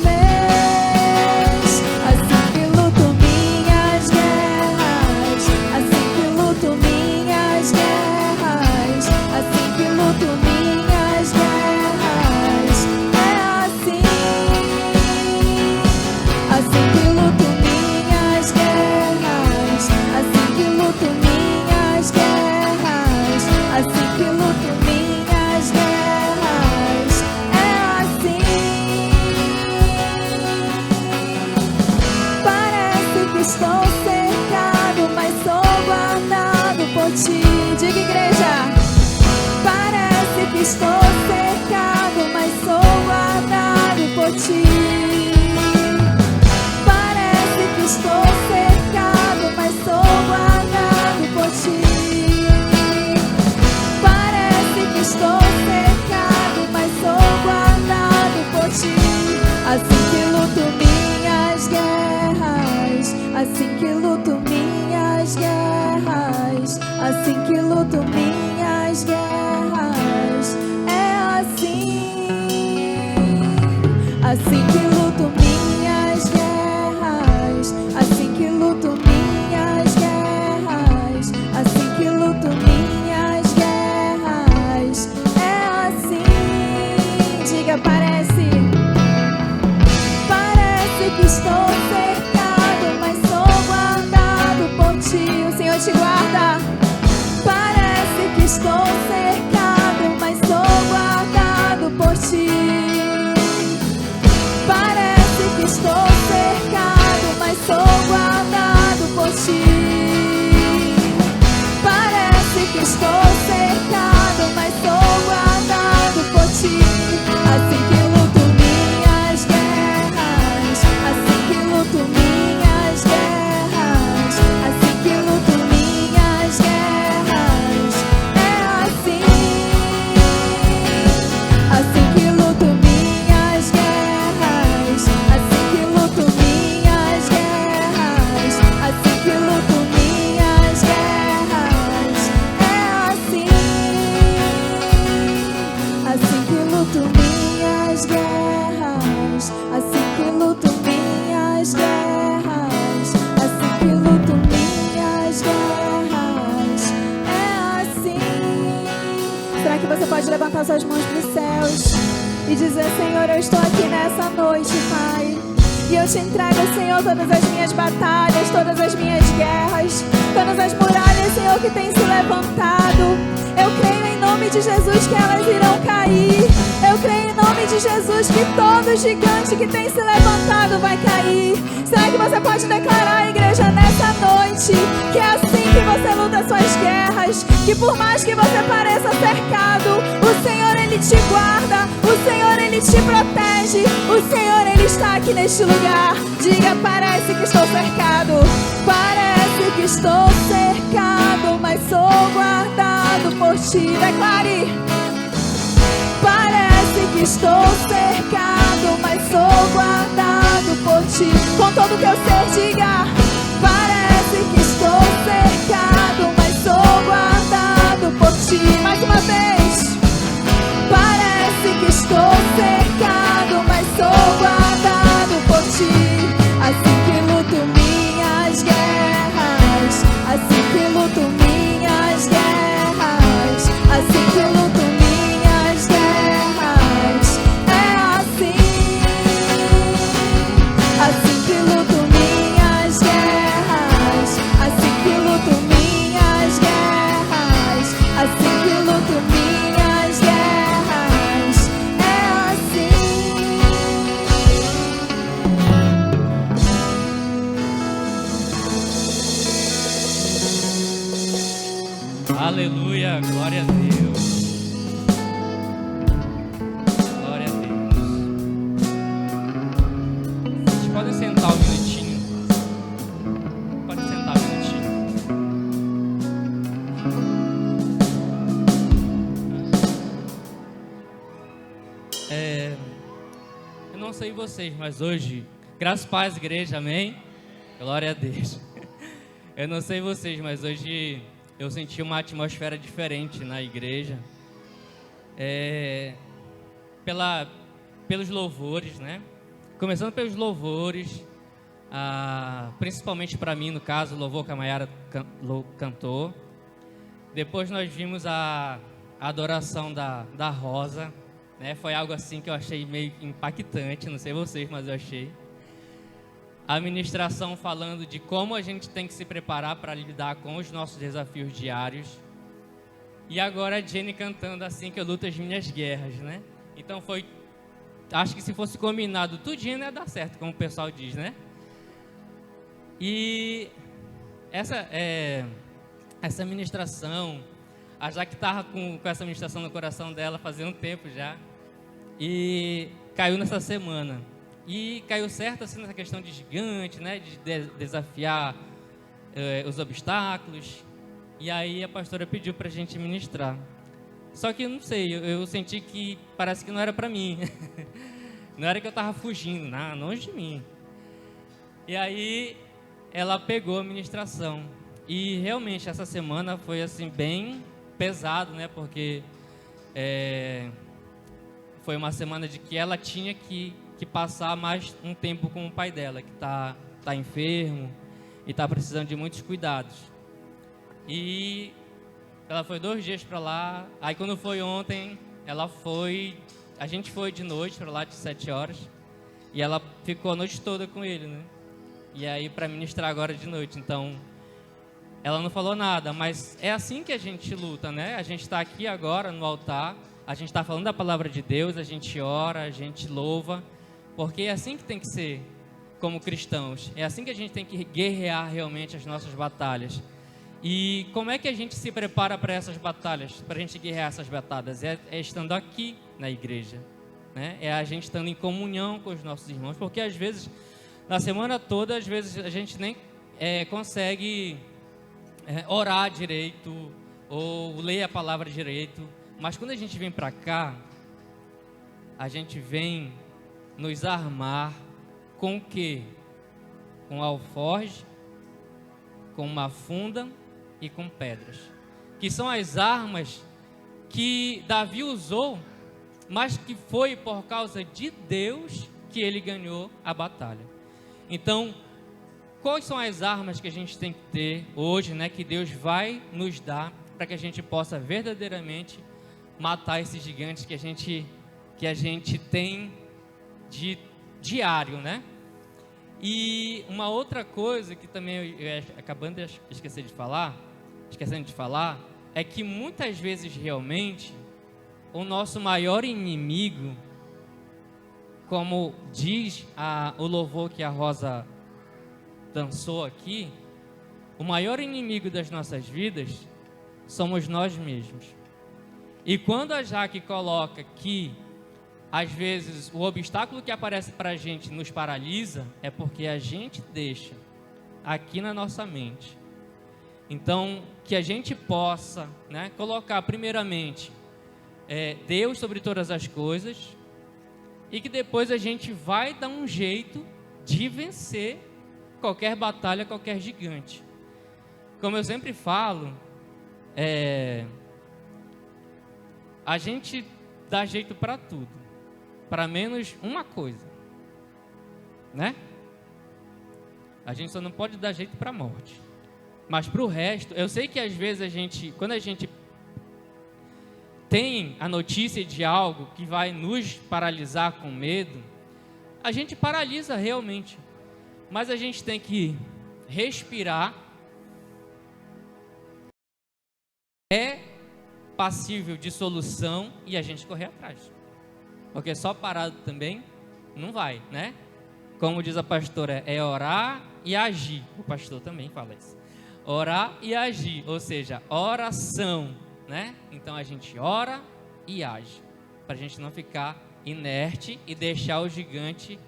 fez. Assim que luto minhas guerras, assim que luto minhas guerras, assim que luto minhas guerras. É assim, assim que luto minhas guerras, assim que luto minhas guerras, assim que luto minhas guerras. É assim. Parece que estou cercado, mas sou guardado por ti. Diga, igreja. Parece que estou cercado, mas sou guardado por ti. Parece que estou cercado, mas sou guardado por ti. assim que luto minhas guerras. É assim, assim que luto minhas guerras, assim que luto minhas guerras, assim que luto minhas guerras. É assim, diga, parece que estou cercado, mas sou guardado por ti. O Senhor te guarda. Parece que estou cercado, mas sou guardado por ti. Parece que estou cercado, mas sou guardado por ti. Parece que estou cercado, mas sou guardado por ti. Assim que luto minhas guerras, assim que luto minhas guerras, assim que luto minhas guerras. É assim, assim que luto minhas guerras, assim que luto minhas guerras, assim que luto minhas guerras. É assim, assim que luto minhas guerras, assim que luto minhas guerras, assim que luto minhas guerras. É assim. Será que você pode levantar suas mãos para os céus e dizer: Senhor, eu estou aqui nessa noite, Pai, e eu te entrego, Senhor, todas as minhas batalhas, todas as minhas guerras, todas as muralhas, Senhor, que têm se levantado. Eu creio em nome de Jesus que elas irão cair. Eu creio em nome de Jesus que todo gigante que tem se levantado vai cair. Será que você pode declarar, igreja, nessa noite, que é assim que você luta suas guerras, que por mais que você pareça cercado, o Senhor, Ele te guarda, o Senhor, Ele te protege, o Senhor, Ele está aqui neste lugar. Diga: parece que estou cercado, parece que estou cercado, mas sou guardado por ti. Declare: parece que estou cercado, mas sou guardado por ti. Com todo o que eu sei, diga: parece que estou cercado, mas sou guardado por ti. Mais uma vez: parece que estou cercado, mas sou guardado por ti. Assim que luto minhas guerras, assim que luto minhas guerras, assim que luto minhas guerras. É assim, assim que luto minhas guerras, assim que luto minhas guerras, assim que luto minhas guerras. É assim. Aleluia, glória a Deus. Glória a Deus. Vocês podem sentar um minutinho. Pode sentar um minutinho. Eu não sei vocês, mas hoje, graças a paz, igreja, amém? Glória a Deus. Eu não sei vocês, mas hoje eu senti uma atmosfera diferente na igreja, pelos louvores, né? Começando pelos louvores, principalmente para mim, no caso, o louvor que a Mayara cantou. Depois nós vimos a adoração da Rosa, né? Foi algo assim que eu achei meio impactante, não sei vocês, mas eu achei. A ministração falando de como a gente tem que se preparar para lidar com os nossos desafios diários. E agora a Jenny cantando assim que eu luto as minhas guerras, né? Então foi, acho que se fosse combinado tudinho não ia dar certo, como o pessoal diz, né? E essa ministração, a Jaque estava com essa ministração no coração dela fazia um tempo já. E caiu nessa semana. E caiu certo assim nessa questão de gigante, né? De desafiar os obstáculos. E aí a pastora pediu para a gente ministrar. Só que eu não sei, eu senti que parece que não era para mim. Não era que eu estava fugindo, não, longe de mim. E aí ela pegou a ministração. E realmente essa semana foi assim bem pesado, né? Porque foi uma semana de que ela tinha que passar mais um tempo com o pai dela, que tá enfermo e está precisando de muitos cuidados. E ela foi 2 dias para lá. Aí quando foi ontem, a gente foi de noite para lá de 7 horas. E ela ficou a noite toda com ele, né? E aí para ministrar agora de noite. Então, ela não falou nada, mas é assim que a gente luta, né? A gente está aqui agora no altar, a gente está falando da palavra de Deus, a gente ora, a gente louva, porque é assim que tem que ser como cristãos. É assim que a gente tem que guerrear realmente as nossas batalhas. E como é que a gente se prepara para essas batalhas, para a gente guerrear essas batalhas? É estando aqui na igreja, né? É a gente estando em comunhão com os nossos irmãos, porque às vezes, na semana toda, às vezes a gente nem consegue orar direito, ou ler a palavra direito, mas quando a gente vem para cá, a gente vem nos armar com o quê? Com alforje, com uma funda e com pedras, que são as armas que Davi usou, mas que foi por causa de Deus que ele ganhou a batalha. Então, quais são as armas que a gente tem que ter hoje, né, que Deus vai nos dar para que a gente possa verdadeiramente matar esses gigantes que a gente tem de diário, né? E uma outra coisa que também eu acabando de esquecendo de falar, é que muitas vezes realmente o nosso maior inimigo, como diz o louvor que a Rosa dançou aqui, o maior inimigo das nossas vidas somos nós mesmos. E quando a Jaque coloca que às vezes o obstáculo que aparece para a gente nos paralisa, é porque a gente deixa aqui na nossa mente. Então, que a gente possa, né, colocar primeiramente Deus sobre todas as coisas, e que depois a gente vai dar um jeito de vencer qualquer batalha, qualquer gigante. Como eu sempre falo, a gente dá jeito para tudo, para menos uma coisa, né? A gente só não pode dar jeito para a morte. Mas para o resto, eu sei que às vezes quando a gente tem a notícia de algo que vai nos paralisar com medo, a gente paralisa realmente. Mas a gente tem que respirar. É passível de solução e a gente correr atrás. Porque só parado também não vai, né? Como diz a pastora, é orar e agir. O pastor também fala isso. Orar e agir, ou seja, oração, né? Então a gente ora e age, para a gente não ficar inerte e deixar o gigante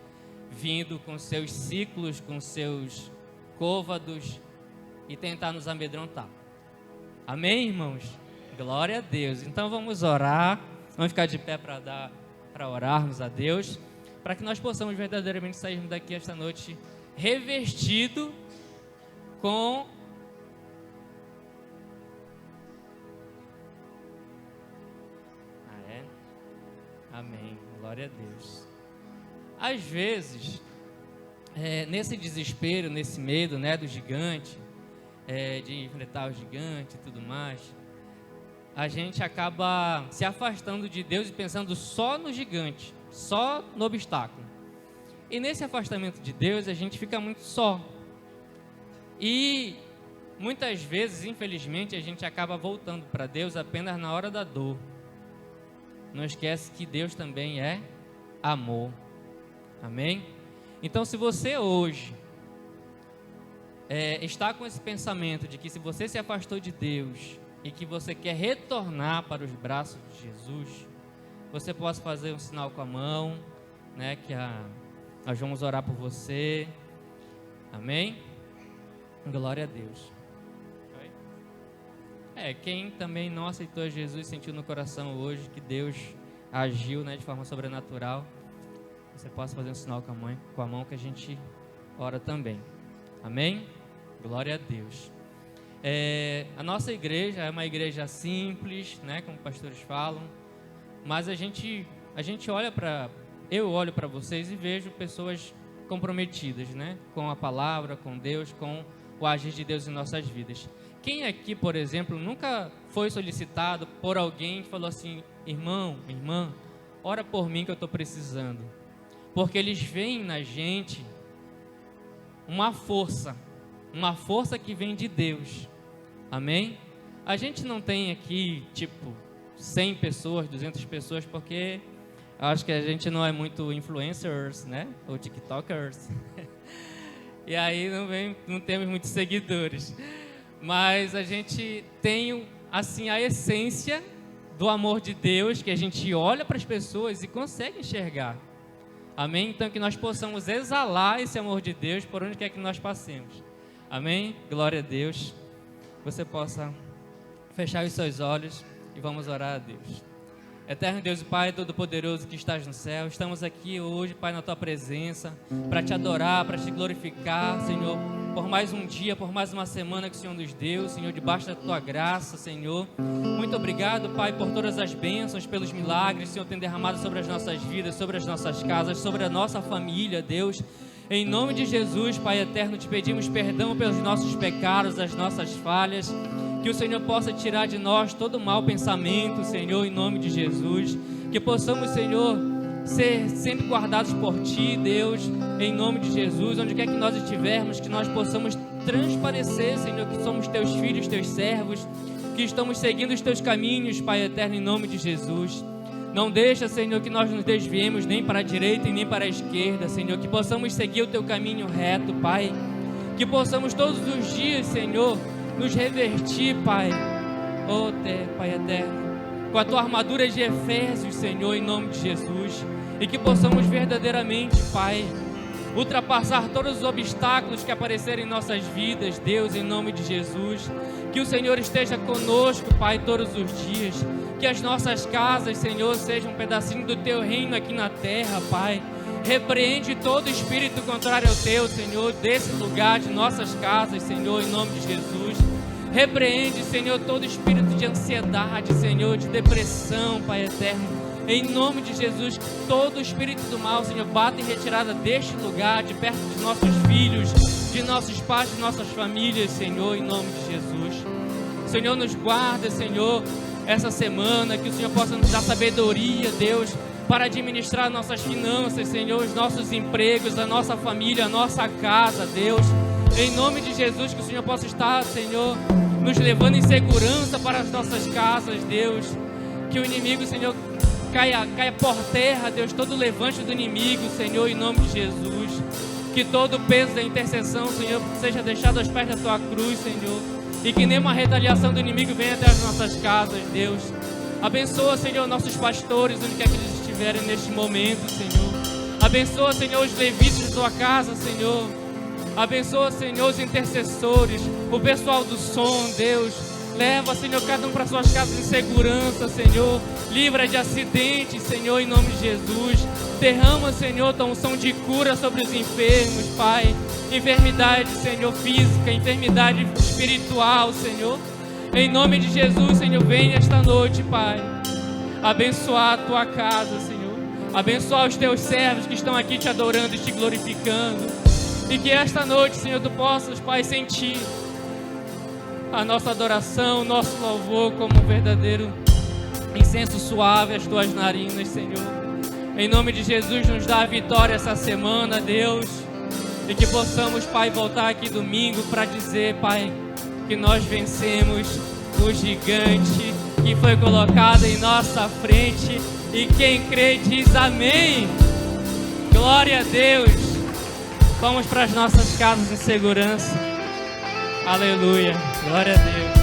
vindo com seus ciclos, com seus côvados e tentar nos amedrontar. Amém, irmãos? Glória a Deus. Então vamos orar, vamos ficar de pé para orarmos a Deus, para que nós possamos verdadeiramente sairmos daqui esta noite revestido com amém, glória a Deus. Às vezes, nesse desespero, nesse medo, né, do gigante, de enfrentar o gigante e tudo mais, a gente acaba se afastando de Deus e pensando só no gigante, só no obstáculo. E nesse afastamento de Deus, a gente fica muito só. E muitas vezes, infelizmente, a gente acaba voltando para Deus apenas na hora da dor. Não esquece que Deus também é amor. Amém? Então, se você hoje está com esse pensamento de que se você se afastou de Deus e que você quer retornar para os braços de Jesus, você pode fazer um sinal com a mão, né? Que nós vamos orar por você. Amém? Glória a Deus. Quem também não aceitou Jesus, sentiu no coração hoje que Deus agiu, né, de forma sobrenatural, você possa fazer um sinal com a mão que a gente ora também. Amém? Glória a Deus. A nossa igreja é uma igreja simples, né, como pastores falam, mas eu olho para vocês e vejo pessoas comprometidas, né, com a palavra, com Deus, com o agir de Deus em nossas vidas. Quem aqui, por exemplo, nunca foi solicitado por alguém que falou assim: irmão, irmã, ora por mim que eu estou precisando? Porque eles veem na gente uma força que vem de Deus. Amém? A gente não tem aqui, 100 pessoas, 200 pessoas, porque acho que a gente não é muito influencers, né? Ou tiktokers. E aí não temos muitos seguidores. Mas a gente tem, assim, a essência do amor de Deus, que a gente olha para as pessoas e consegue enxergar. Amém? Então que nós possamos exalar esse amor de Deus por onde quer que nós passemos. Amém? Glória a Deus. Você possa fechar os seus olhos e vamos orar a Deus. Eterno Deus e Pai Todo-Poderoso que estás no céu, estamos aqui hoje, Pai, na Tua presença, para Te adorar, para Te glorificar, Senhor, por mais um dia, por mais uma semana que o Senhor nos deu, Senhor, debaixo da Tua graça, Senhor. Muito obrigado, Pai, por todas as bênçãos, pelos milagres, Senhor, tem derramado sobre as nossas vidas, sobre as nossas casas, sobre a nossa família, Deus. Em nome de Jesus, Pai eterno, Te pedimos perdão pelos nossos pecados, as nossas falhas. Que o Senhor possa tirar de nós todo mau pensamento, Senhor, em nome de Jesus. Que possamos, Senhor, ser sempre guardados por Ti, Deus, em nome de Jesus. Onde quer que nós estivermos, que nós possamos transparecer, Senhor, que somos Teus filhos, Teus servos, que estamos seguindo os Teus caminhos, Pai eterno, em nome de Jesus. Não deixa, Senhor, que nós nos desviemos nem para a direita e nem para a esquerda, Senhor. Que possamos seguir o Teu caminho reto, Pai. Que possamos todos os dias, Senhor, nos revertir, Pai. Pai eterno, com a Tua armadura de Efésios, Senhor, em nome de Jesus. E que possamos verdadeiramente, Pai, ultrapassar todos os obstáculos que aparecerem em nossas vidas, Deus, em nome de Jesus. Que o Senhor esteja conosco, Pai, todos os dias. Que as nossas casas, Senhor, sejam um pedacinho do Teu reino aqui na terra, Pai. Repreende todo espírito contrário ao Teu, Senhor, desse lugar, de nossas casas, Senhor, em nome de Jesus. Repreende, Senhor, todo espírito de ansiedade, Senhor, de depressão, Pai eterno. Em nome de Jesus, que todo espírito do mal, Senhor, bata em retirada deste lugar, de perto de nossos filhos, de nossos pais, de nossas famílias, Senhor, em nome de Jesus. Senhor, nos guarda, Senhor, essa semana, que o Senhor possa nos dar sabedoria, Deus, para administrar nossas finanças, Senhor, os nossos empregos, a nossa família, a nossa casa, Deus. Em nome de Jesus, que o Senhor possa estar, Senhor, nos levando em segurança para as nossas casas, Deus. Que o inimigo, Senhor, caia por terra, Deus, todo o levante do inimigo, Senhor, em nome de Jesus. Que todo o peso da intercessão, Senhor, seja deixado aos pés da Tua cruz, Senhor. E que nenhuma retaliação do inimigo venha até as nossas casas, Deus. Abençoa, Senhor, nossos pastores, onde quer que eles estiverem neste momento, Senhor. Abençoa, Senhor, os levitas da Tua casa, Senhor. Abençoa, Senhor, os intercessores, o pessoal do som, Deus. Leva, Senhor, cada um para suas casas em segurança, Senhor. Livra de acidentes, Senhor, em nome de Jesus. Derrama, Senhor, Tua unção de cura sobre os enfermos, Pai. Enfermidade, Senhor, física, enfermidade espiritual, Senhor. Em nome de Jesus, Senhor, vem esta noite, Pai, abençoar a Tua casa, Senhor. Abençoar os Teus servos que estão aqui Te adorando e Te glorificando. E que esta noite, Senhor, Tu possas, Pai, sentir a nossa adoração, o nosso louvor como um verdadeiro incenso suave às Tuas narinas, Senhor. Em nome de Jesus, nos dá a vitória essa semana, Deus. E que possamos, Pai, voltar aqui domingo para dizer, Pai, que nós vencemos o gigante que foi colocado em nossa frente. E quem crê diz amém. Glória a Deus. Vamos para as nossas casas em segurança. Aleluia. Glória a Deus.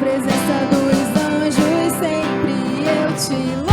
presença dos anjos sempre eu te louvo.